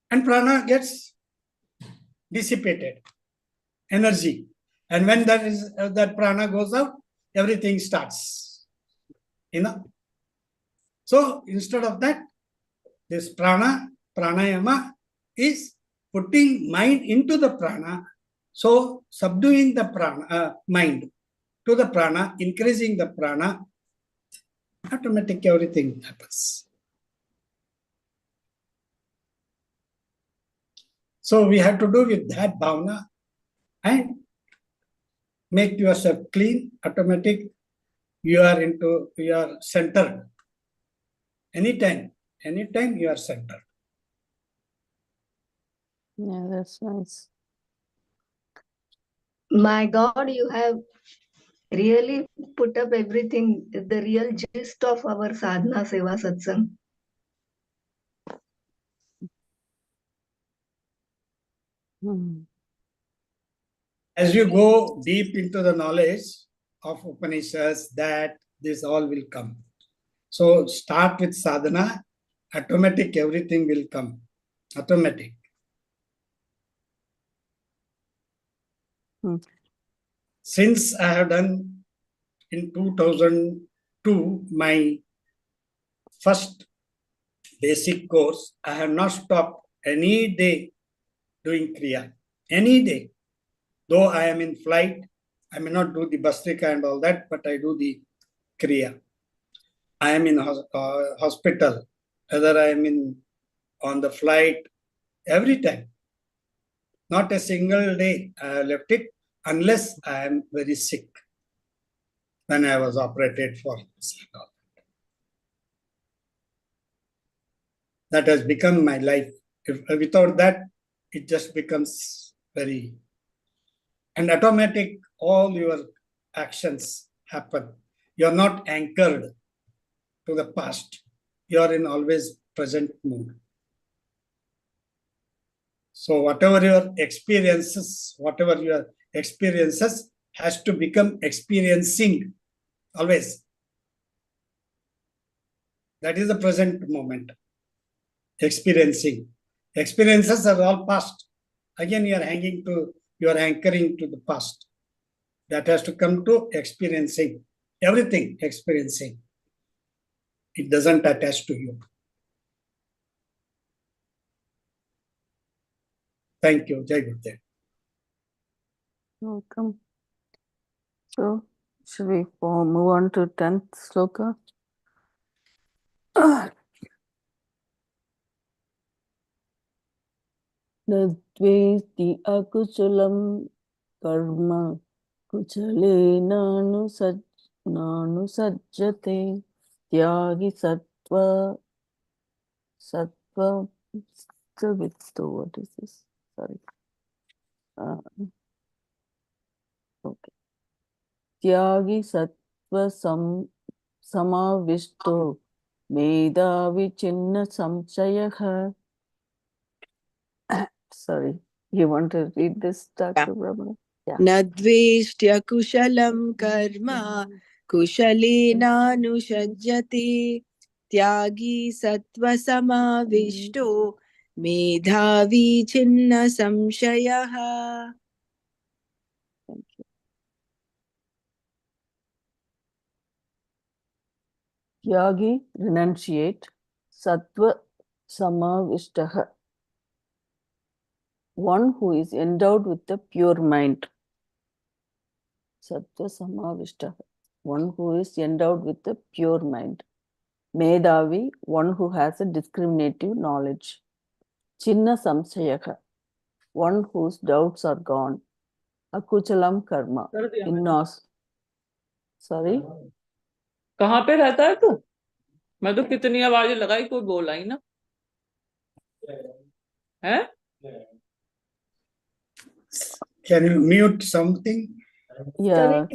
and prana gets dissipated, energy. And when that prana goes out, everything starts. So instead of that, this pranayama is putting mind into the prana. So subduing the mind to the prana, increasing the prana, automatic everything happens. So we have to do with that bhavana and make yourself clean, automatic. You are centered. Anytime you are centered. Yeah, that's nice. My God, you have really put up everything, the real gist of our sadhana seva satsang. As you go deep into the knowledge of Upanishads, that this all will come. So start with sadhana, automatic everything will come. Automatic. Since I have done in 2002 my first basic course, I have not stopped any day doing Kriya. Any day. Though I am in flight, I may not do the Bastrika and all that, but I do the Kriya. I am in hospital, whether I am on the flight, every time. Not a single day I have left it unless I am very sick. When I was operated for this. That has become my life. Without that, it just becomes very... And automatic, all your actions happen. You're not anchored to the past. You're in always present mood. So whatever your experiences has to become experiencing always. That is the present moment. Experiencing. Experiences are all past. Again, you are anchoring to the past. That has to come to experiencing. Everything experiencing. It doesn't attach to you. Thank you. Jai Gurudev. Welcome. So, should we move on to 10th sloka? Nadvesti akuchalam karma kuchale nanu sajjate tyagi sattva what is this? Sorry. Okay. Tyagi sattva samavishto medavi chinna samchayaha. Sorry, you want to read this, Dr. Brahma? Yeah. Nadveshtya kushalam karma kushalena tyagi sattva samavishto medhavi chinna samshayaha. Thank you. Tyagi, renunciate. Sattva samavishtaha, one who is endowed with the pure mind. Sattva samavishtaha, one who is endowed with the pure mind. Medhavi, one who has a discriminative knowledge. Chinna samsayaha, one whose doubts are gone. Akuchalam karma, sorry. कहाँ पे रहता है तू? मैं तो कितनी आवाजें लगाई, कोई बोला ही ना है. Can you mute something? Yeah.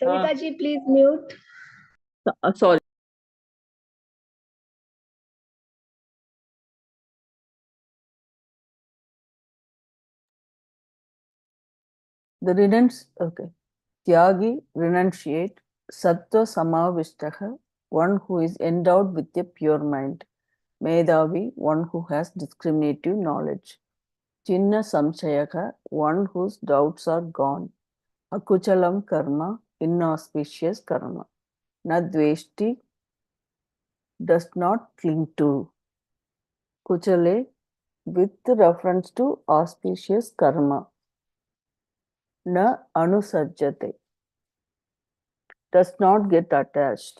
Savita ji, please mute. Sorry. Okay. Tyagi, renunciate. Sattva samavishtaha, one who is endowed with a pure mind. Medhavi, one who has discriminative knowledge. Chinna samshayaka, one whose doubts are gone. Akuchalam karma, inauspicious karma. Nadveshti, does not cling to. Kuchale, with reference to auspicious karma. Na anusajjate, does not get attached.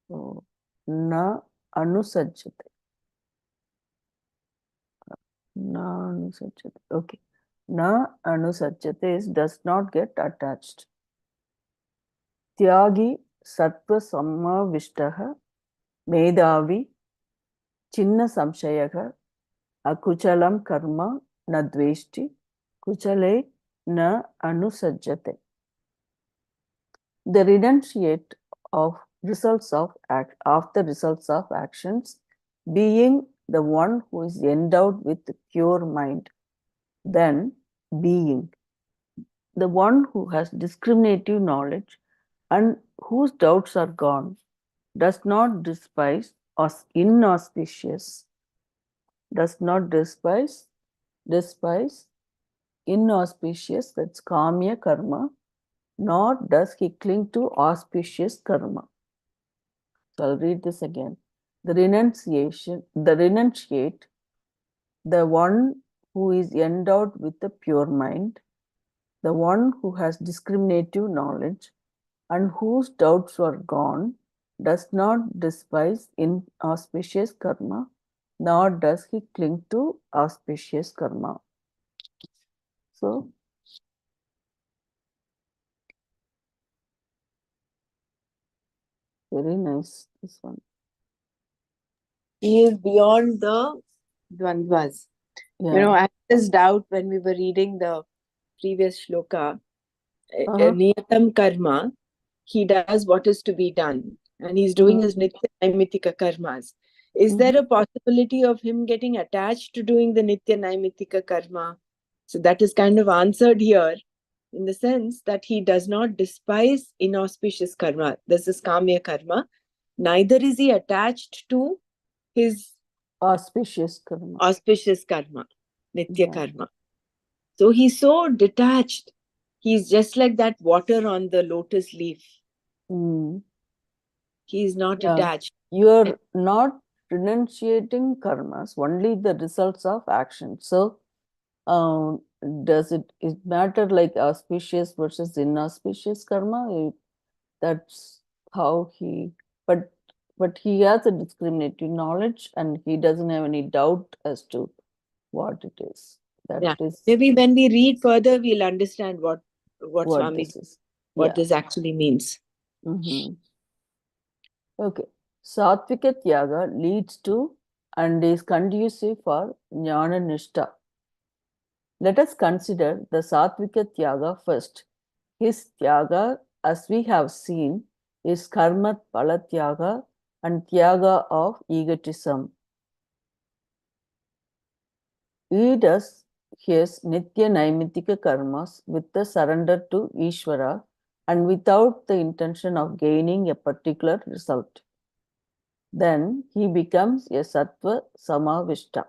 So, na anusajjate. Na anusajjate. Okay. Na anusajjate is does not get attached. Tyagi sattva samavishtaha medhavi chinna samshayaha akuchalam karma nadveshti kuchale na anusajjate. The renunciate of the results of actions, being the one who is endowed with pure mind, then being the one who has discriminative knowledge and whose doubts are gone, does not despise or inauspicious, does not despise inauspicious, that's kamya karma, nor does he cling to auspicious karma. So I'll read this again. The renunciate, the one who is endowed with a pure mind, the one who has discriminative knowledge and whose doubts are gone, does not despise inauspicious karma, nor does he cling to auspicious karma. So, very nice, this one. He is beyond the dvandvas. Yeah. You know, I had this doubt when we were reading the previous shloka. Niyatam karma, he does what is to be done, and he's doing his nitya naimitika karmas. Is there a possibility of him getting attached to doing the Nitya Naimitika karma? So that is kind of answered here in the sense that he does not despise inauspicious karma. This is Kamya karma. Neither is he attached to his Auspicious karma. auspicious karma, Nitya Yeah. karma. So he's so detached. He's just like that water on the lotus leaf. Mm. He is not Yeah. attached. You're not renunciating karmas, only the results of action. So, does it matter like auspicious versus inauspicious karma? That's how he, but he has a discriminative knowledge and he doesn't have any doubt as to what it is. That Yeah. is Maybe when we read further, we'll understand what what Swami, this is. what Yeah. this actually means. Mm-hmm. Okay. Satvika Tyaga leads to and is conducive for Jnana Nishta. Let us consider the Satvika Tyaga first. His Tyaga, as we have seen, is Karma Pala Tyaga and Tyaga of egotism. He does his Nitya Naimitika karmas with the surrender to Ishvara and without the intention of gaining a particular result. Then he becomes a Sattva Samavishta,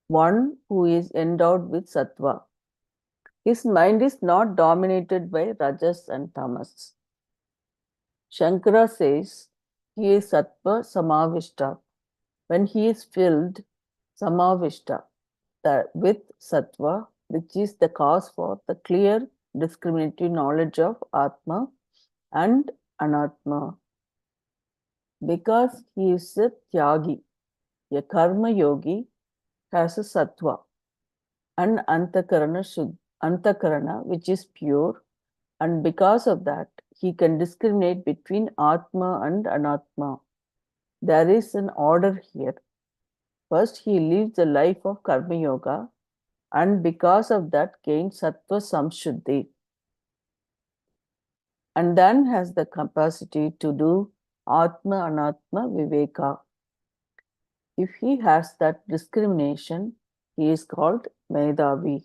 one who is endowed with Sattva. His mind is not dominated by Rajas and Tamas. Shankara says he is Sattva Samavishta when he is filled Samavishta with Sattva, which is the cause for the clear discriminative knowledge of Atma and Anatma. Because he is a Tyagi, a Karma Yogi has a Sattva and Antakarana, which is pure, and because of that, he can discriminate between Atma and Anatma. There is an order here. First, he lives the life of Karma Yoga, and because of that, gains Sattva Samshuddhi, and then has the capacity to do Atma Anatma Viveka. If he has that discrimination, he is called Medhavi.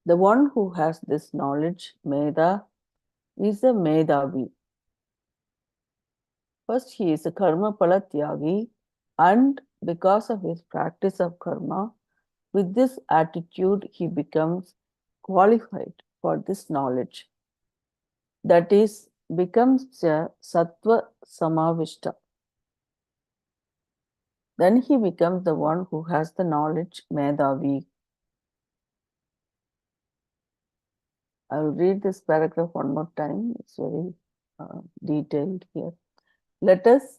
The one who has this knowledge, Medha, is a Medhavi. First, he is a Karma Pala Tyagi, and because of his practice of karma, with this attitude, he becomes qualified for this knowledge. That is, becomes a Sattva Samavishta. Then he becomes the one who has the knowledge, Medhavi. I will read this paragraph one more time. It's very detailed here. Let us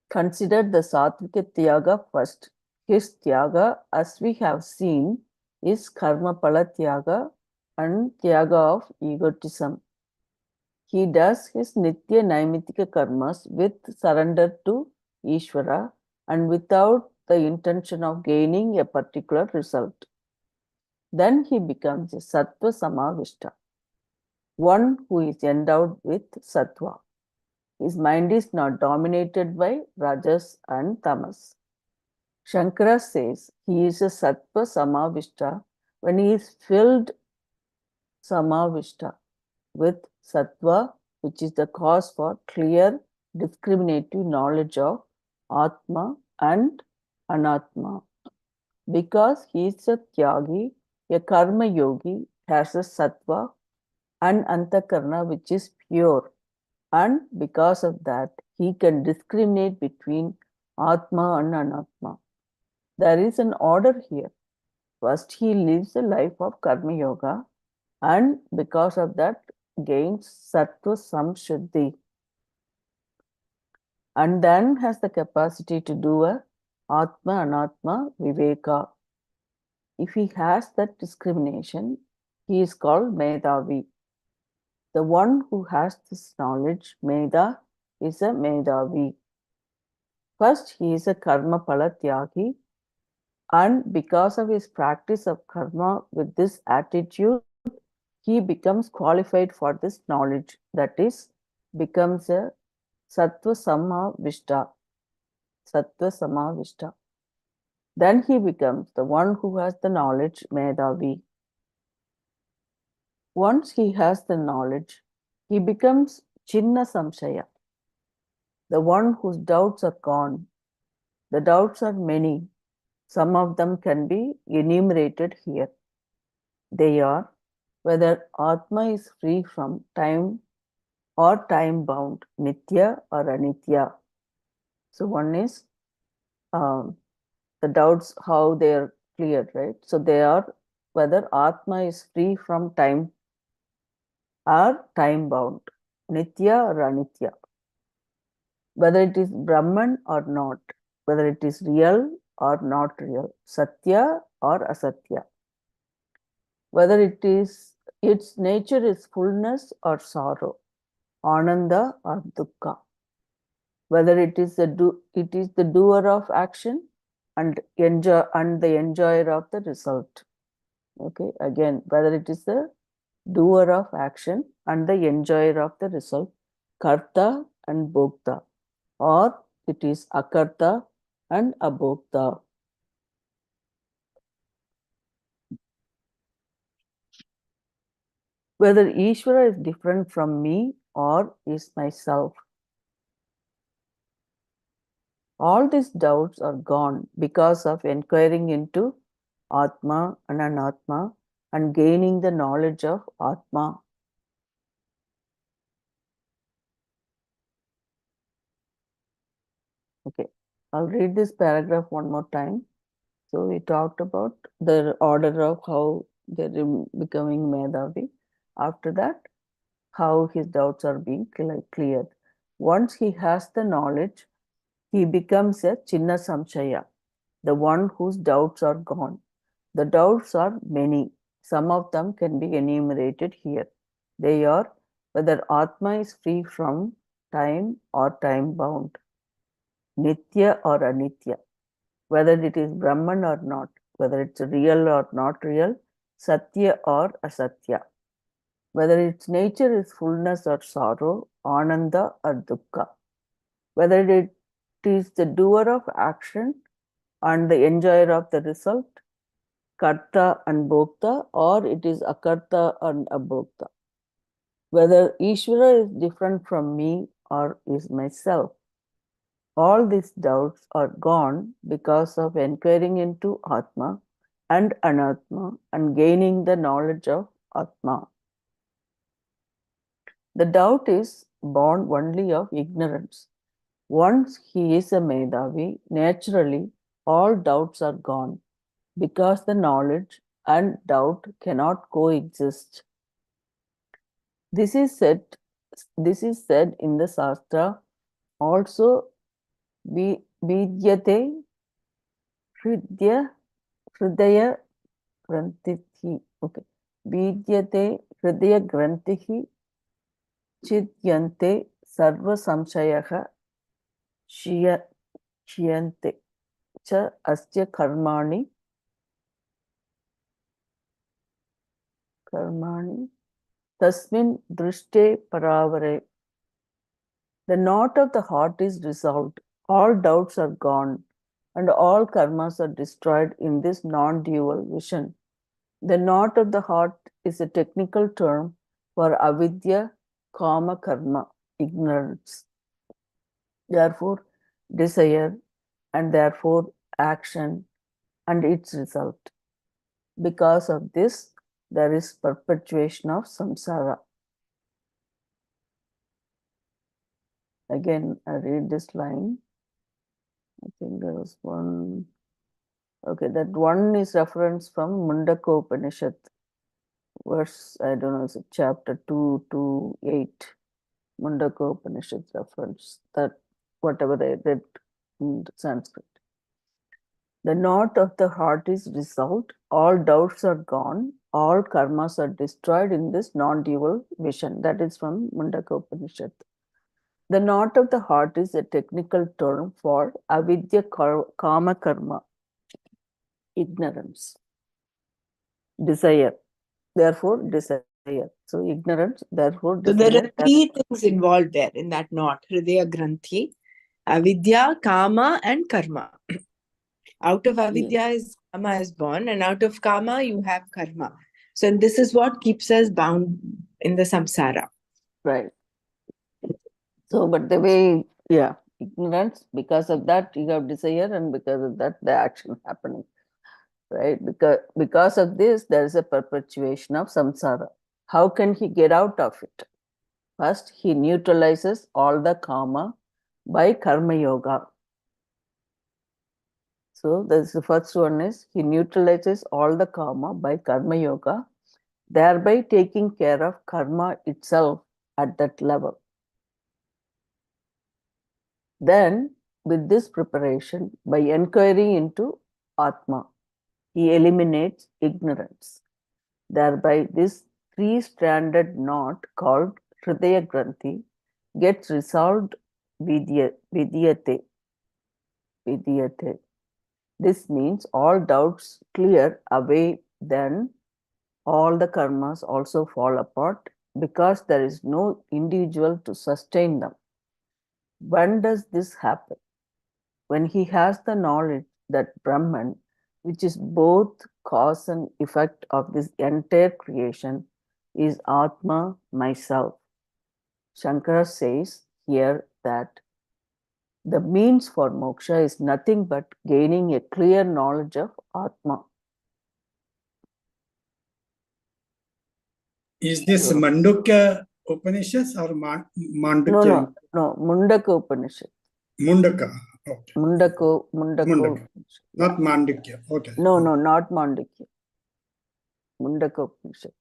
consider the Satvika Tyaga first. His Tyaga, as we have seen, is Karma Pala Tyaga and Tyaga of egotism. He does his Nitya Naimitika karmas with surrender to Ishvara and without the intention of gaining a particular result. Then he becomes a Sattva Samavishta, one who is endowed with Sattva. His mind is not dominated by Rajas and Tamas. Shankara says he is a Sattva Samavishta when he is filled Samavishta with Sattva, which is the cause for clear discriminative knowledge of Atma and Anatma. Because he is a Tyagi, a Karma Yogi has a Sattva and Antakarna, which is pure, and because of that, he can discriminate between Atma and Anatma. There is an order here. First, he lives a life of Karma Yoga, and because of that, gains Sattva Samshuddhi, and then has the capacity to do a Atma Anatma Viveka. If he has that discrimination, he is called Medhavi. The one who has this knowledge, Medha, is a Medhavi. First, he is a Karma Pala Tyagi, and because of his practice of karma with this attitude, he becomes qualified for this knowledge, that is, becomes a Sattva Samavishta. sattva samavishta. Then he becomes the one who has the knowledge, Medhavi. Once he has the knowledge, he becomes Chinna Samshaya, the one whose doubts are gone. The doubts are many. Some of them can be enumerated here. They are whether Atma is free from time or time bound, Nitya or Anitya. So one is the doubts, how they are cleared, right? So they are whether Atma is free from time or time bound, Nitya or Anitya. Whether it is Brahman or not, whether it is real or not real, Satya or Asatya. Whether its nature is fullness or sorrow, Ananda or Dukkha. Whether it is the doer of action and the enjoyer of the result. Okay, again, whether it is the doer of action and the enjoyer of the result, Karta and Bhokta, or it is Akarta and Abhokta. Whether Ishvara is different from me or is myself. All these doubts are gone because of inquiring into Atma and Anatma and gaining the knowledge of Atma. Okay, I'll read this paragraph one more time. So we talked about the order of how they're becoming Medhavi. After that, how his doubts are being cleared. Once he has the knowledge, he becomes a Chinna Samshaya, the one whose doubts are gone. The doubts are many. Some of them can be enumerated here. They are whether Atma is free from time or time bound, Nitya or Anitya, whether it is Brahman or not, whether it's real or not real, Satya or Asatya, whether its nature is fullness or sorrow, Ananda or Dukkha, whether it is the doer of action and the enjoyer of the result, Karta and Bhokta, or it is Akarta and Abhokta, whether Ishvara is different from me or is myself. All these doubts are gone because of inquiring into Atma and Anatma and gaining the knowledge of Atma. The doubt is born only of ignorance. Once he is a Medhavi, naturally all doubts are gone because the knowledge and doubt cannot coexist. This is said in the Shastra also, Vidyate Hridaya Grantihi. Okay. Vidyate Hridaya Grantihi Chidyante Sarva Samshayaha Shiyante Cha Asya Karmani Tasmin Drishte Paravare. The knot of the heart is resolved, all doubts are gone, and all karmas are destroyed in this non-dual vision. The knot of the heart is a technical term for avidya, kama karma, ignorance. Therefore, desire, and therefore action and its result. Because of this, there is perpetuation of samsara. Again, I read this line. I think there was one. Okay, that one is reference from Mundaka Upanishad, verse, I don't know, is it chapter 2 to 8. Mundaka Upanishad reference, that whatever I read in Sanskrit. The knot of the heart is resolved, all doubts are gone, all karmas are destroyed in this non-dual vision. That is from Mundaka Upanishad. The knot of the heart is a technical term for avidya kama karma, ignorance, desire, therefore desire. So ignorance, therefore So desire. there are three things involved there in that knot. Hridaya Granthi, Avidya, Kama, and Karma. Out of Yes. avidya is Kama is born, and out of Kama you have Karma. So this is what keeps us bound in the samsara. Right. So, but the way, yeah, ignorance, because of that you have desire, and because of that the action happening. Right? Because of this, there is a perpetuation of samsara. How can he get out of it? First, he neutralizes all the karma by karma yoga. So, that's the first one is he neutralizes all the karma by karma yoga, thereby taking care of karma itself at that level. Then, with this preparation, by inquiry into Atma, he eliminates ignorance. Thereby, this three-stranded knot called Hridaya Granthi gets resolved vidyate. This means all doubts clear away, then all the karmas also fall apart because there is no individual to sustain them. When does this happen? When he has the knowledge that Brahman, which is both cause and effect of this entire creation, is Atma, myself. Shankara says here that the means for moksha is nothing but gaining a clear knowledge of Atma. Is this So, Mandukya Upanishads or Mandukya? no, Mundaka Upanishad. Mundaka. Okay. Mundaka Mundaka. Upanishad. Not Mandukya. Okay. No, not Mandukya. Mundaka Upanishad.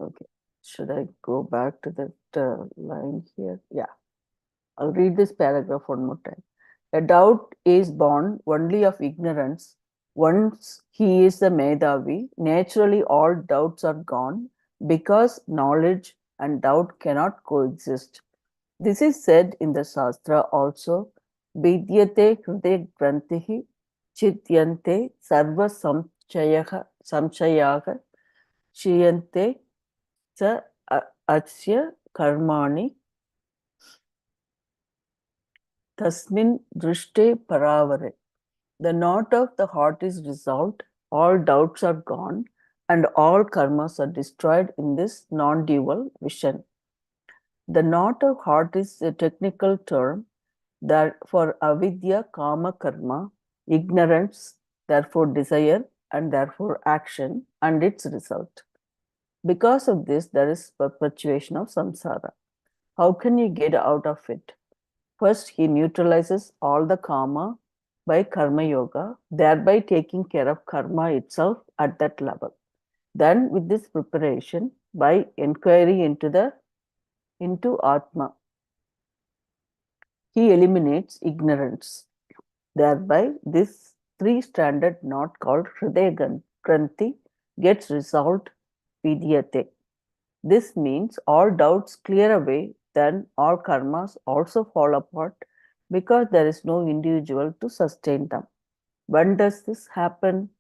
Okay. Should I go back to that line here? Yeah. I'll read this paragraph one more time. A doubt is born only of ignorance. Once he is the Medhavi, naturally all doubts are gone because knowledge and doubt cannot coexist. This is said in the Shastra also. Vidyate hriday grantihi chityante sarva samchayaha shiyante sa asya karmani tasmin drishte paravare. The knot of the heart is resolved, all doubts are gone, and all karmas are destroyed in this non-dual vision. The knot of heart is a technical term that for avidya, kama, karma, ignorance, therefore desire, and therefore action, and its result. Because of this, there is perpetuation of samsara. How can you get out of it? First, he neutralizes all the karma by karma yoga, thereby taking care of karma itself at that level. Then, with this preparation, by inquiry into Atma, he eliminates ignorance. Thereby, this three-stranded knot called Hridaya Granthi gets resolved vidyate. This means all doubts clear away, then all karmas also fall apart because there is no individual to sustain them. When does this happen?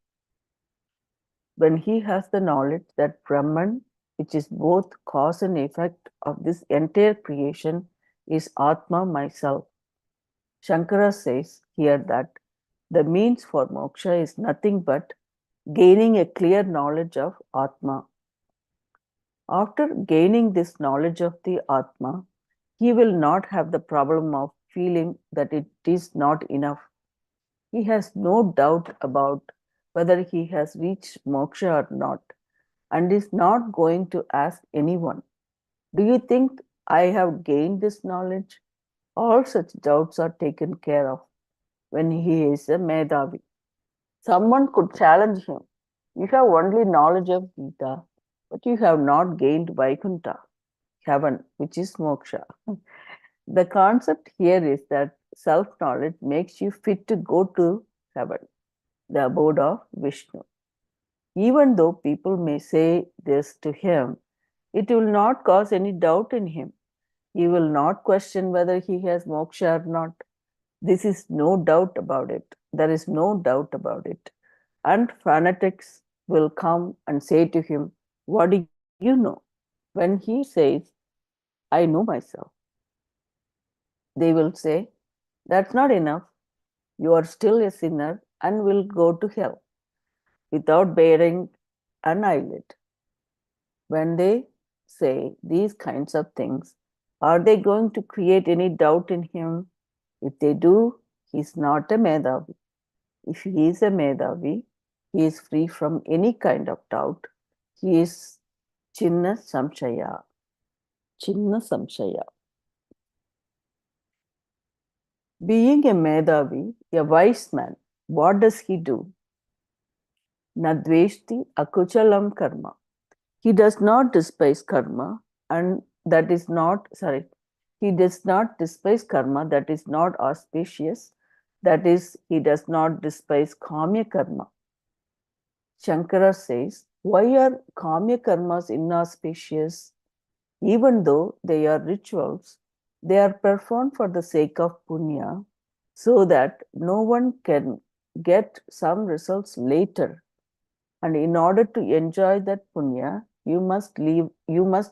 When he has the knowledge that Brahman, which is both cause and effect of this entire creation, is Atma, myself. Shankara says here that the means for moksha is nothing but gaining a clear knowledge of Atma. After gaining this knowledge of the Atma, he will not have the problem of feeling that it is not enough. He has no doubt about whether he has reached moksha or not, and is not going to ask anyone, "Do you think I have gained this knowledge?" All such doubts are taken care of when he is a Medhavi. Someone could challenge him. You have only knowledge of Gita, but you have not gained Vaikuntha, heaven, which is moksha. The concept here is that self-knowledge makes you fit to go to heaven, the abode of Vishnu. Even though people may say this to him, it will not cause any doubt in him. He will not question whether he has moksha or not. This is no doubt about it. There is no doubt about it. And fanatics will come and say to him, "What do you know?" When he says, "I know myself," they will say, that's not enough. You are still a sinner and will go to hell without bearing an eyelid. When they say these kinds of things, are they going to create any doubt in him? If they do, he is not a Medhavi. If he is a Medhavi, he is free from any kind of doubt. He is Chinna Samshaya. Chinna Samshaya. Being a Medhavi, a wise man, what does he do? Nadveshti akuchalam karma. He does not despise karma, and that is not, he does not despise karma that is not auspicious. That is, he does not despise kamya karma. Shankara says, why are kamya karmas inauspicious? Even though they are rituals, they are performed for the sake of punya, so that no one can get some results later. And in order to enjoy that punya, you must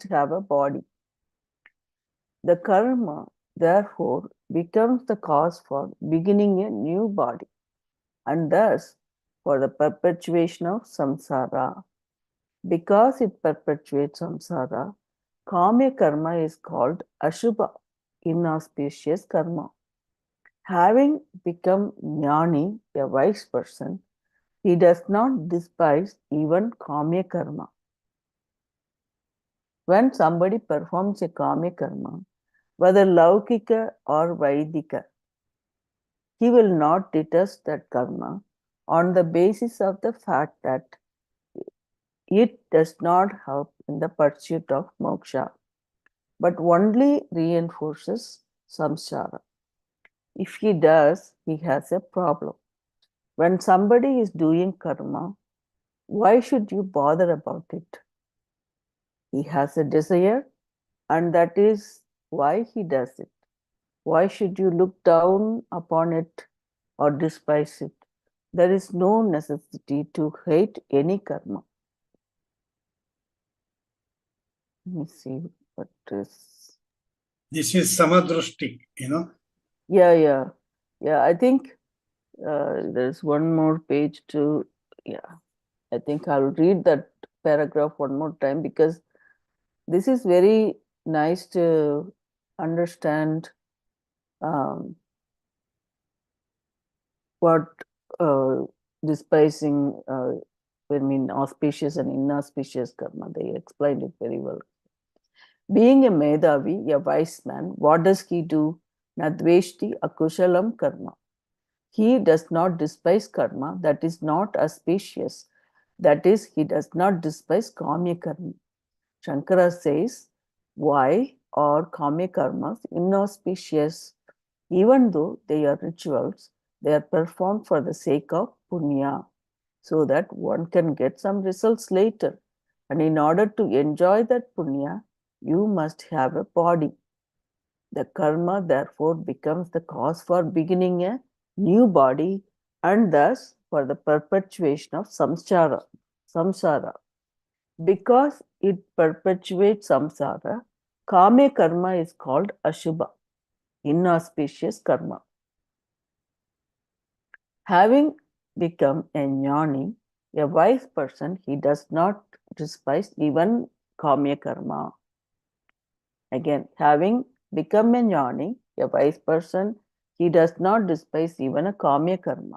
have a body. The karma, therefore, becomes the cause for beginning a new body, and thus for the perpetuation of samsara. Because it perpetuates samsara, kamya karma is called ashubha, inauspicious karma. Having become jnani, a wise person, he does not despise even kamya karma. When somebody performs a kamya karma, whether laukika or vaidika, he will not detest that karma on the basis of the fact that it does not help in the pursuit of moksha, but only reinforces samsara. If he does, he has a problem. When somebody is doing karma, why should you bother about it? He has a desire, and that is why he does it. Why should you look down upon it or despise it? There is no necessity to hate any karma. Let me see what is. This is samadrushti, you know. Yeah. I think there's one more page to. Yeah, I think I'll read that paragraph one more time because this is very nice to understand what despising, auspicious and inauspicious karma. They explained it very well. Being a Medhavi, a wise man, what does he do? Nadveshti akushalam karma. He does not despise karma that is not auspicious. That is, he does not despise kamya karma. Shankara says, why are kamya karmas inauspicious? Even though they are rituals, they are performed for the sake of punya, so that one can get some results later. And in order to enjoy that punya, you must have a body. The karma therefore becomes the cause for beginning a new body and thus for the perpetuation of samsara. Because it perpetuates samsara, kame karma is called ashubha, inauspicious karma. Having become a jnani, a wise person, he does not despise even kamya karma. Again, having become a jnani, a wise person, he does not despise even a kamya karma.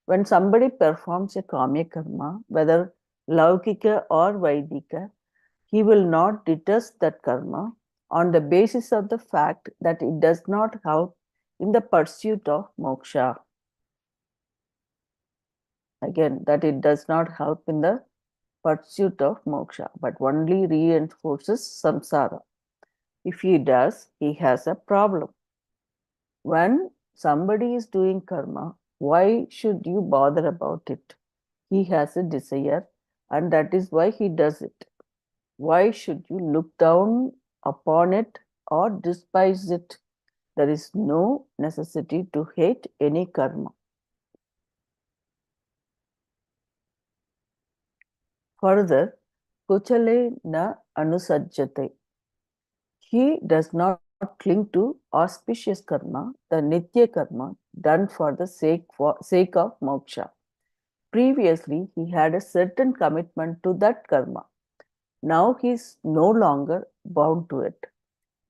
When somebody performs a kamya karma, whether laukika or vaidika, he will not detest that karma on the basis of the fact that it does not help in the pursuit of moksha. Again, that it does not help in the pursuit of moksha, but only reinforces samsara. If he does, he has a problem. When somebody is doing karma, why should you bother about it? He has a desire, and that is why he does it. Why should you look down upon it or despise it? There is no necessity to hate any karma. Further, kuchale na anusajjate. He does not cling to auspicious karma, the nitya karma done for the sake of moksha. Previously, he had a certain commitment to that karma. Now he is no longer bound to it.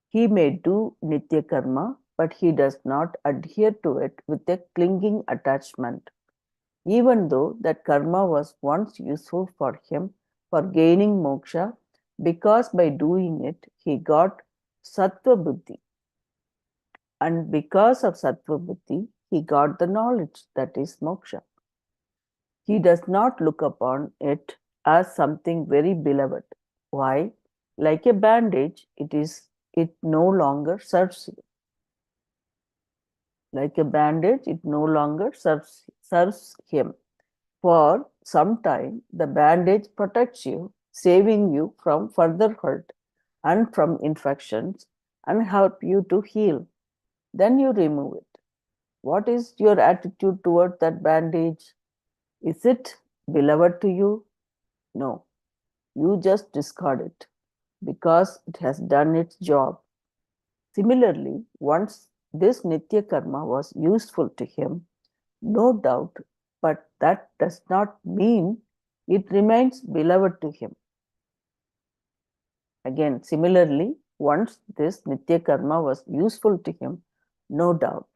He may do nitya karma, but he does not adhere to it with a clinging attachment, even though that karma was once useful for him for gaining moksha, because by doing it he got sattva buddhi, and because of sattva buddhi he got the knowledge that is moksha. He does not look upon it as something very beloved. Why? Like a bandage, it no longer serves you. Like a bandage, it no longer serves him. For some time, the bandage protects you, saving you from further hurt and from infections, and help you to heal. Then you remove it. What is your attitude toward that bandage? Is it beloved to you? No. You just discard it because it has done its job. Similarly, once this Nitya Karma was useful to him, no doubt, but that does not mean it remains beloved to him. Again, similarly, once this Nitya Karma was useful to him, no doubt,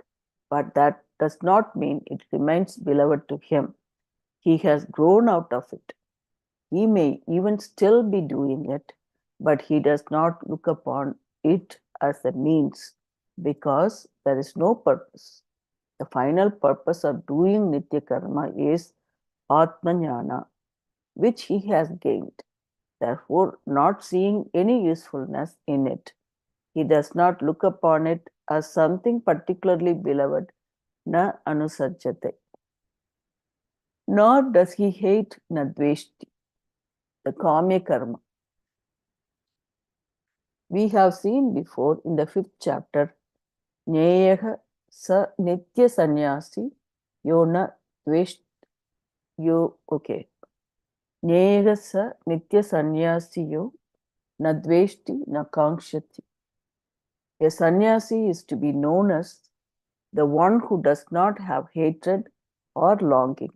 but that does not mean it remains beloved to him. He has grown out of it. He may even still be doing it, but he does not look upon it as a means because there is no purpose. The final purpose of doing Nitya Karma is Atmajnana, which he has gained. Therefore, not seeing any usefulness in it, he does not look upon it as something particularly beloved, na anusajjate. Nor does he hate nadveshti, the kamya karma. We have seen before in the 5th chapter, Nyeyaha sa nitya sannyasi yo na dvesh yo okay. Nyeyaha sa nitya sannyasi yo na dveshti na kankshati. A sannyasi is to be known as the one who does not have hatred or longing.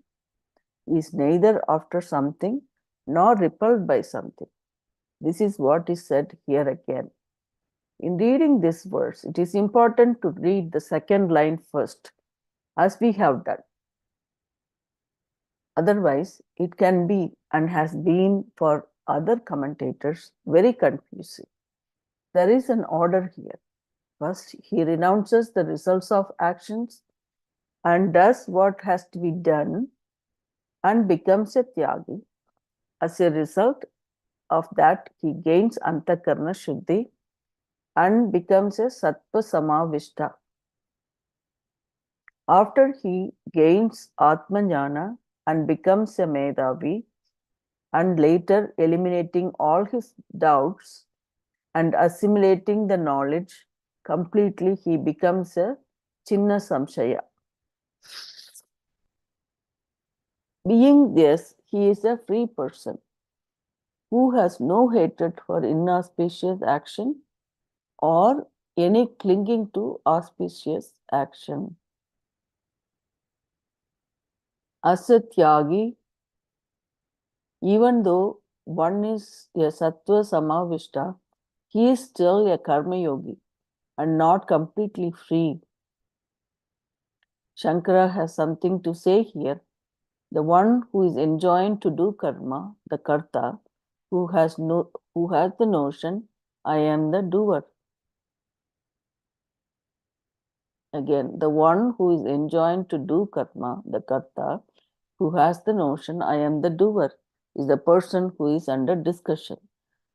He is neither after something nor repelled by something. This is what is said here again. In reading this verse, it is important to read the second line first, as we have done. Otherwise, it can be and has been for other commentators very confusing. There is an order here. First, he renounces the results of actions and does what has to be done and becomes a tyagi. As a result of that, he gains antakarna shuddhi and becomes a sattva samavishta. After he gains atmajnana and becomes a medhavi, and later eliminating all his doubts and assimilating the knowledge completely, he becomes a chinna samshaya. Being this, he is a free person who has no hatred for inauspicious action or any clinging to auspicious action. As a tyagi, even though one is a sattva samavishta, he is still a karma yogi and not completely free. Shankara has something to say here. The one who is enjoined to do karma, the karta, who has the notion, I am the doer. Again, the one who is enjoined to do karma, the karta, who has the notion, I am the doer, is the person who is under discussion.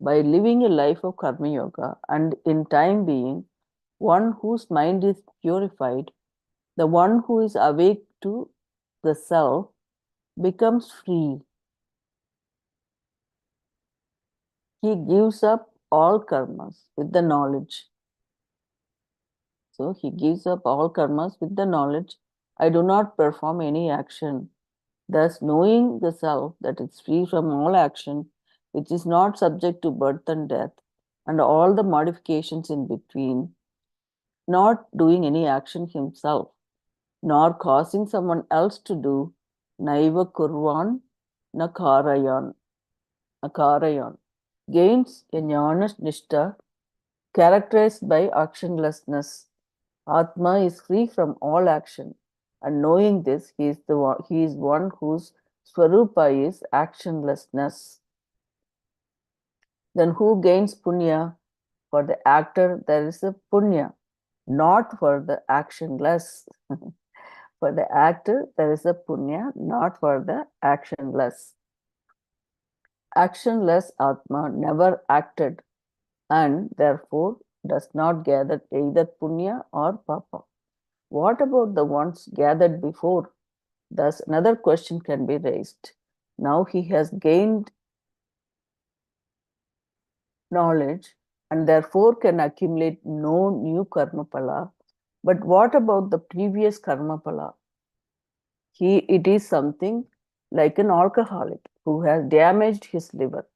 By living a life of karma yoga and in time being one whose mind is purified, the one who is awake to the self becomes free. He gives up all karmas with the knowledge. So he gives up all karmas with the knowledge, I do not perform any action. Thus, knowing the self that is free from all action, which is not subject to birth and death, and all the modifications in between, not doing any action himself, nor causing someone else to do, naiva kurvan na karayan, gains a jnana nishta characterized by actionlessness. Atma is free from all action, and knowing this, he is one whose swarupa is actionlessness. Then who gains punya? For the actor, there is a punya, not for the actionless. For the actor, there is a punya, not for the actionless. Actionless Atma never acted and therefore does not gather either punya or papa. What about the ones gathered before? Thus, another question can be raised. Now he has gained knowledge and therefore can accumulate no new karma pala. But what about the previous karma pala? It is something like an alcoholic who has damaged his liver.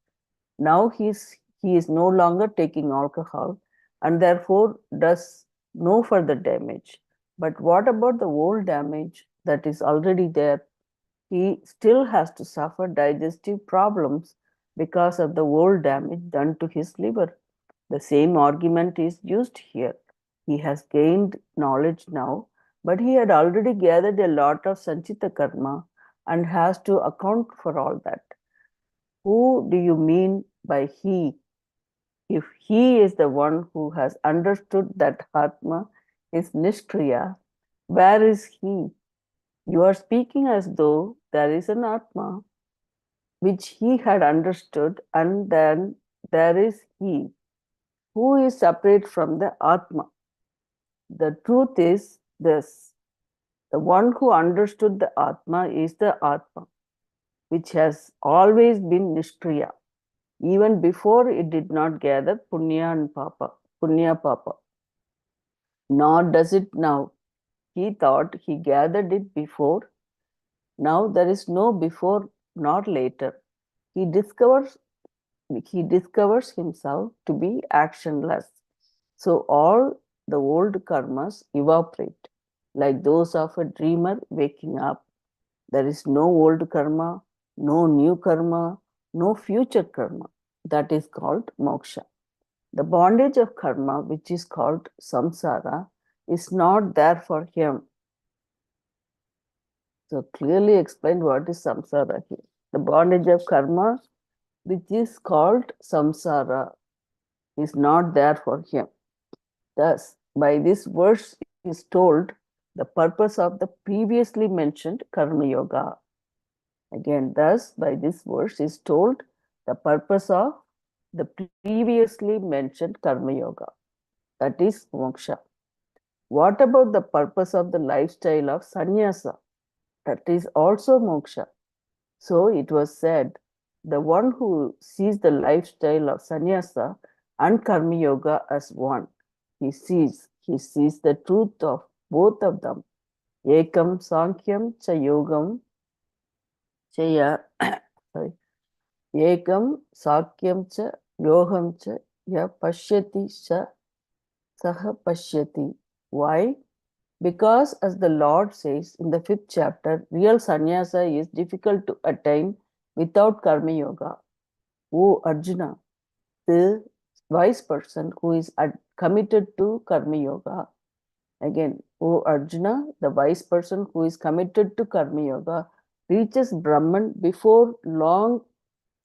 Now he is no longer taking alcohol and therefore does no further damage. But what about the old damage that is already there? He still has to suffer digestive problems because of the old damage done to his liver. The same argument is used here. He has gained knowledge now, but he had already gathered a lot of sanchita karma and has to account for all that. Who do you mean by he? If he is the one who has understood that Atma is Nishkriya, where is he? You are speaking as though there is an Atma which he had understood, and then there is he who is separate from the Atma. The truth is this: the one who understood the Atma is the Atma, which has always been Nishkriya, even before it did not gather Punya Papa. Nor does it now. He thought he gathered it before. Now there is no before nor later. He discovers himself to be actionless. So all the old karmas evaporate, like those of a dreamer waking up. There is no old karma, no new karma, no future karma. That is called moksha. The bondage of karma, which is called samsara, is not there for him. So clearly explained what is samsara here. The bondage of karma, which is called samsara, is not there for him. Thus, by this verse is told the purpose of the previously mentioned karma yoga. Again, thus, by this verse is told the purpose of the previously mentioned karma yoga, that is moksha. What about the purpose of the lifestyle of sannyasa? That is also moksha. So it was said, the one who sees the lifestyle of sannyasa and karma yoga as one, he sees the truth of both of them. Ekam sankyam cha yogam cha ya, sorry. Ekam sakyam cha yogam cha ya pashyati cha saha pashyati. Why? Because, as the Lord says in the 5th chapter, real sannyasa is difficult to attain without karma yoga. O Arjuna, the wise person who is committed to karma yoga. Again, O Arjuna, the wise person who is committed to karma yoga reaches Brahman before long.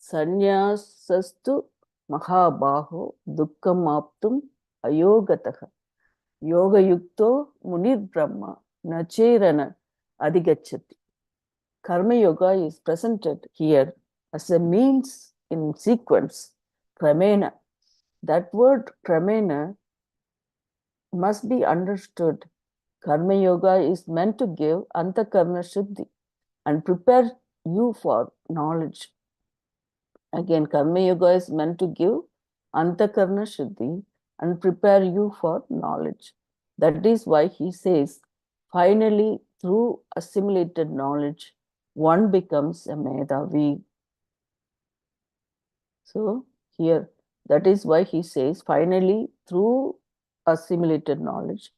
Sannyasastu mahabaho dukkam aptum ayogataha. Yoga yukto munir brahma nacherana adigachati. Karma yoga is presented here as a means in sequence, kramena. That word kramena must be understood. Karma yoga is meant to give antakarna shuddhi and prepare you for knowledge. Again, karma yoga is meant to give antakarna shuddhi and prepare you for knowledge. That is why he says, finally, through assimilated knowledge, one becomes a Medhavi. So here, that is why he says, finally, through assimilated knowledge,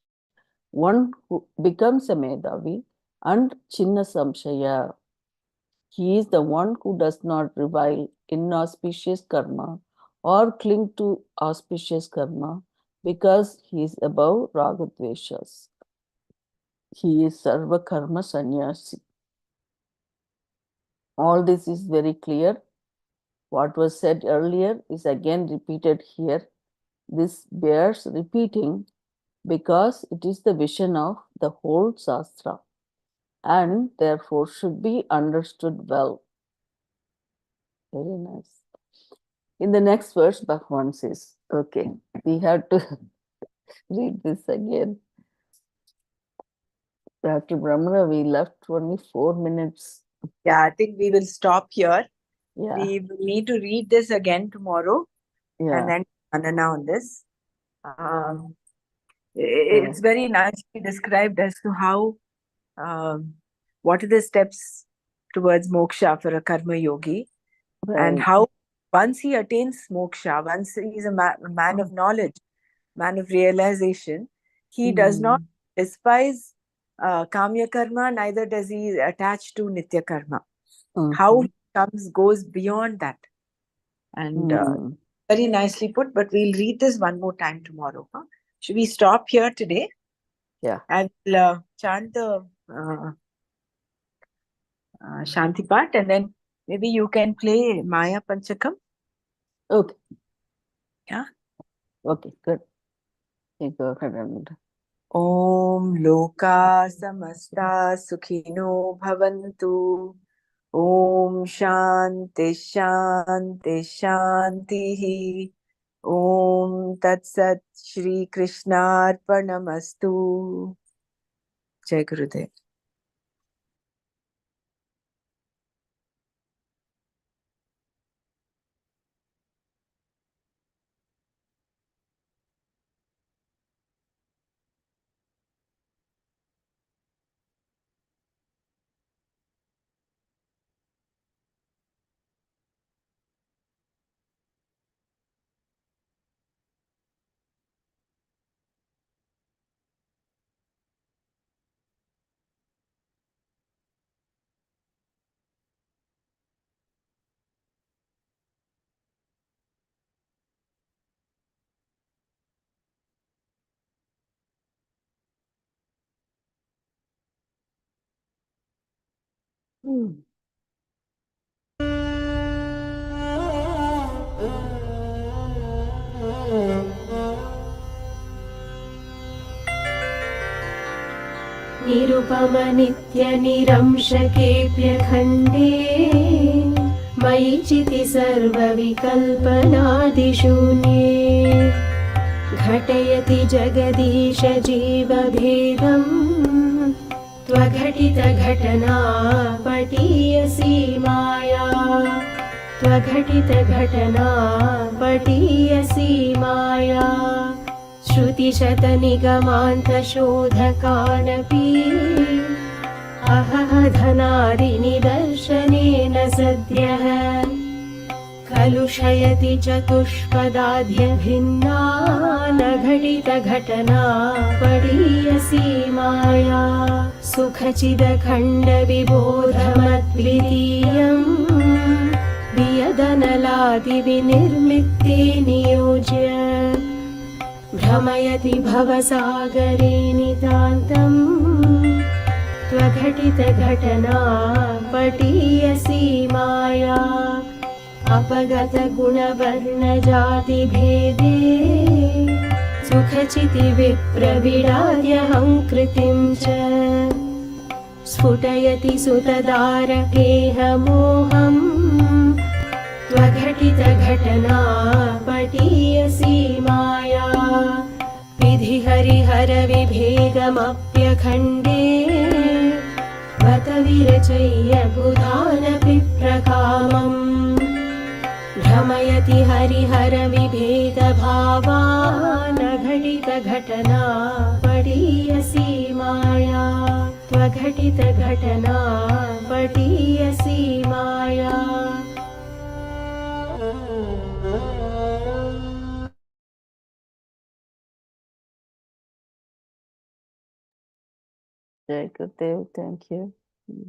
one who becomes a Medhavi, and Chinna Samshaya. He is the one who does not revile inauspicious karma or cling to auspicious karma because he is above ragadveshas. He is sarva karma sannyasi. All this is very clear. What was said earlier is again repeated here. This bears repeating because it is the vision of the whole Shastra and therefore should be understood well. Very nice. In the next verse, Bhagwan says, okay, we have to read this again. After Brahmana, we left only 4 minutes. Yeah, I think we will stop here. Yeah, We will need to read this again tomorrow and yeah, then Manana on this. It's very nicely described as to how, what are the steps towards moksha for a karma yogi, and right. how once he attains moksha, once he is a man of knowledge, man of realization, he does not despise kamya karma, neither does he attach to nitya karma. How he goes beyond that. And very nicely put, but we'll read this one more time tomorrow. Huh? Should we stop here today? Yeah. I will chant the Shanti part, and then maybe you can play Maya Panchakam. Okay. Yeah. Okay, good. You go ahead and Om Loka Samasta Sukhino Bhavantu. Om Shanti Shanti Shanti. Om Tat Sat Shri Krishna Arpanamastu. Jai Gurudev. निरुपमनित्यनिरंशकेऽप्यखण्डे मयि चिति सर्वविकल्पनादिशून्ये घटयति जगदीश जीवभेदम् त्वघटितघटना पटीयसी माया त्वघटितघटना पटीयसी माया श्रुतिशतनिगमान्तशोधकानपि अहधनादिनिदर्शनेन सद्यः कलुषयति चतुष्पदाद्यभिन्ना न घटितघटना पडीयसी माया सुखचिदखण्डविबोधमद्वितीयम् वियदनलादिविनिर्मित्ते नियोज्य भ्रमयति भवसागरे नितान्तम् त्वघटितघटना पटीयसी माया अपगतगुणवर्णजातिभेदे सुखचितिविप्रविडाद्यहङ्कृतिं च स्फुटयति सुतदारकेहमोहम् त्वघटितघटना पटीयसी माया विधिहरिहरविभेदमप्यखण्डे बत विरचय्य बुधानपि प्रकामम् भ्रमयति हरिहरविभेदभावान् घटितघटना पटीयसी माया त्वघटितघटना पटीयसी माया Jai Gurudev, thank you.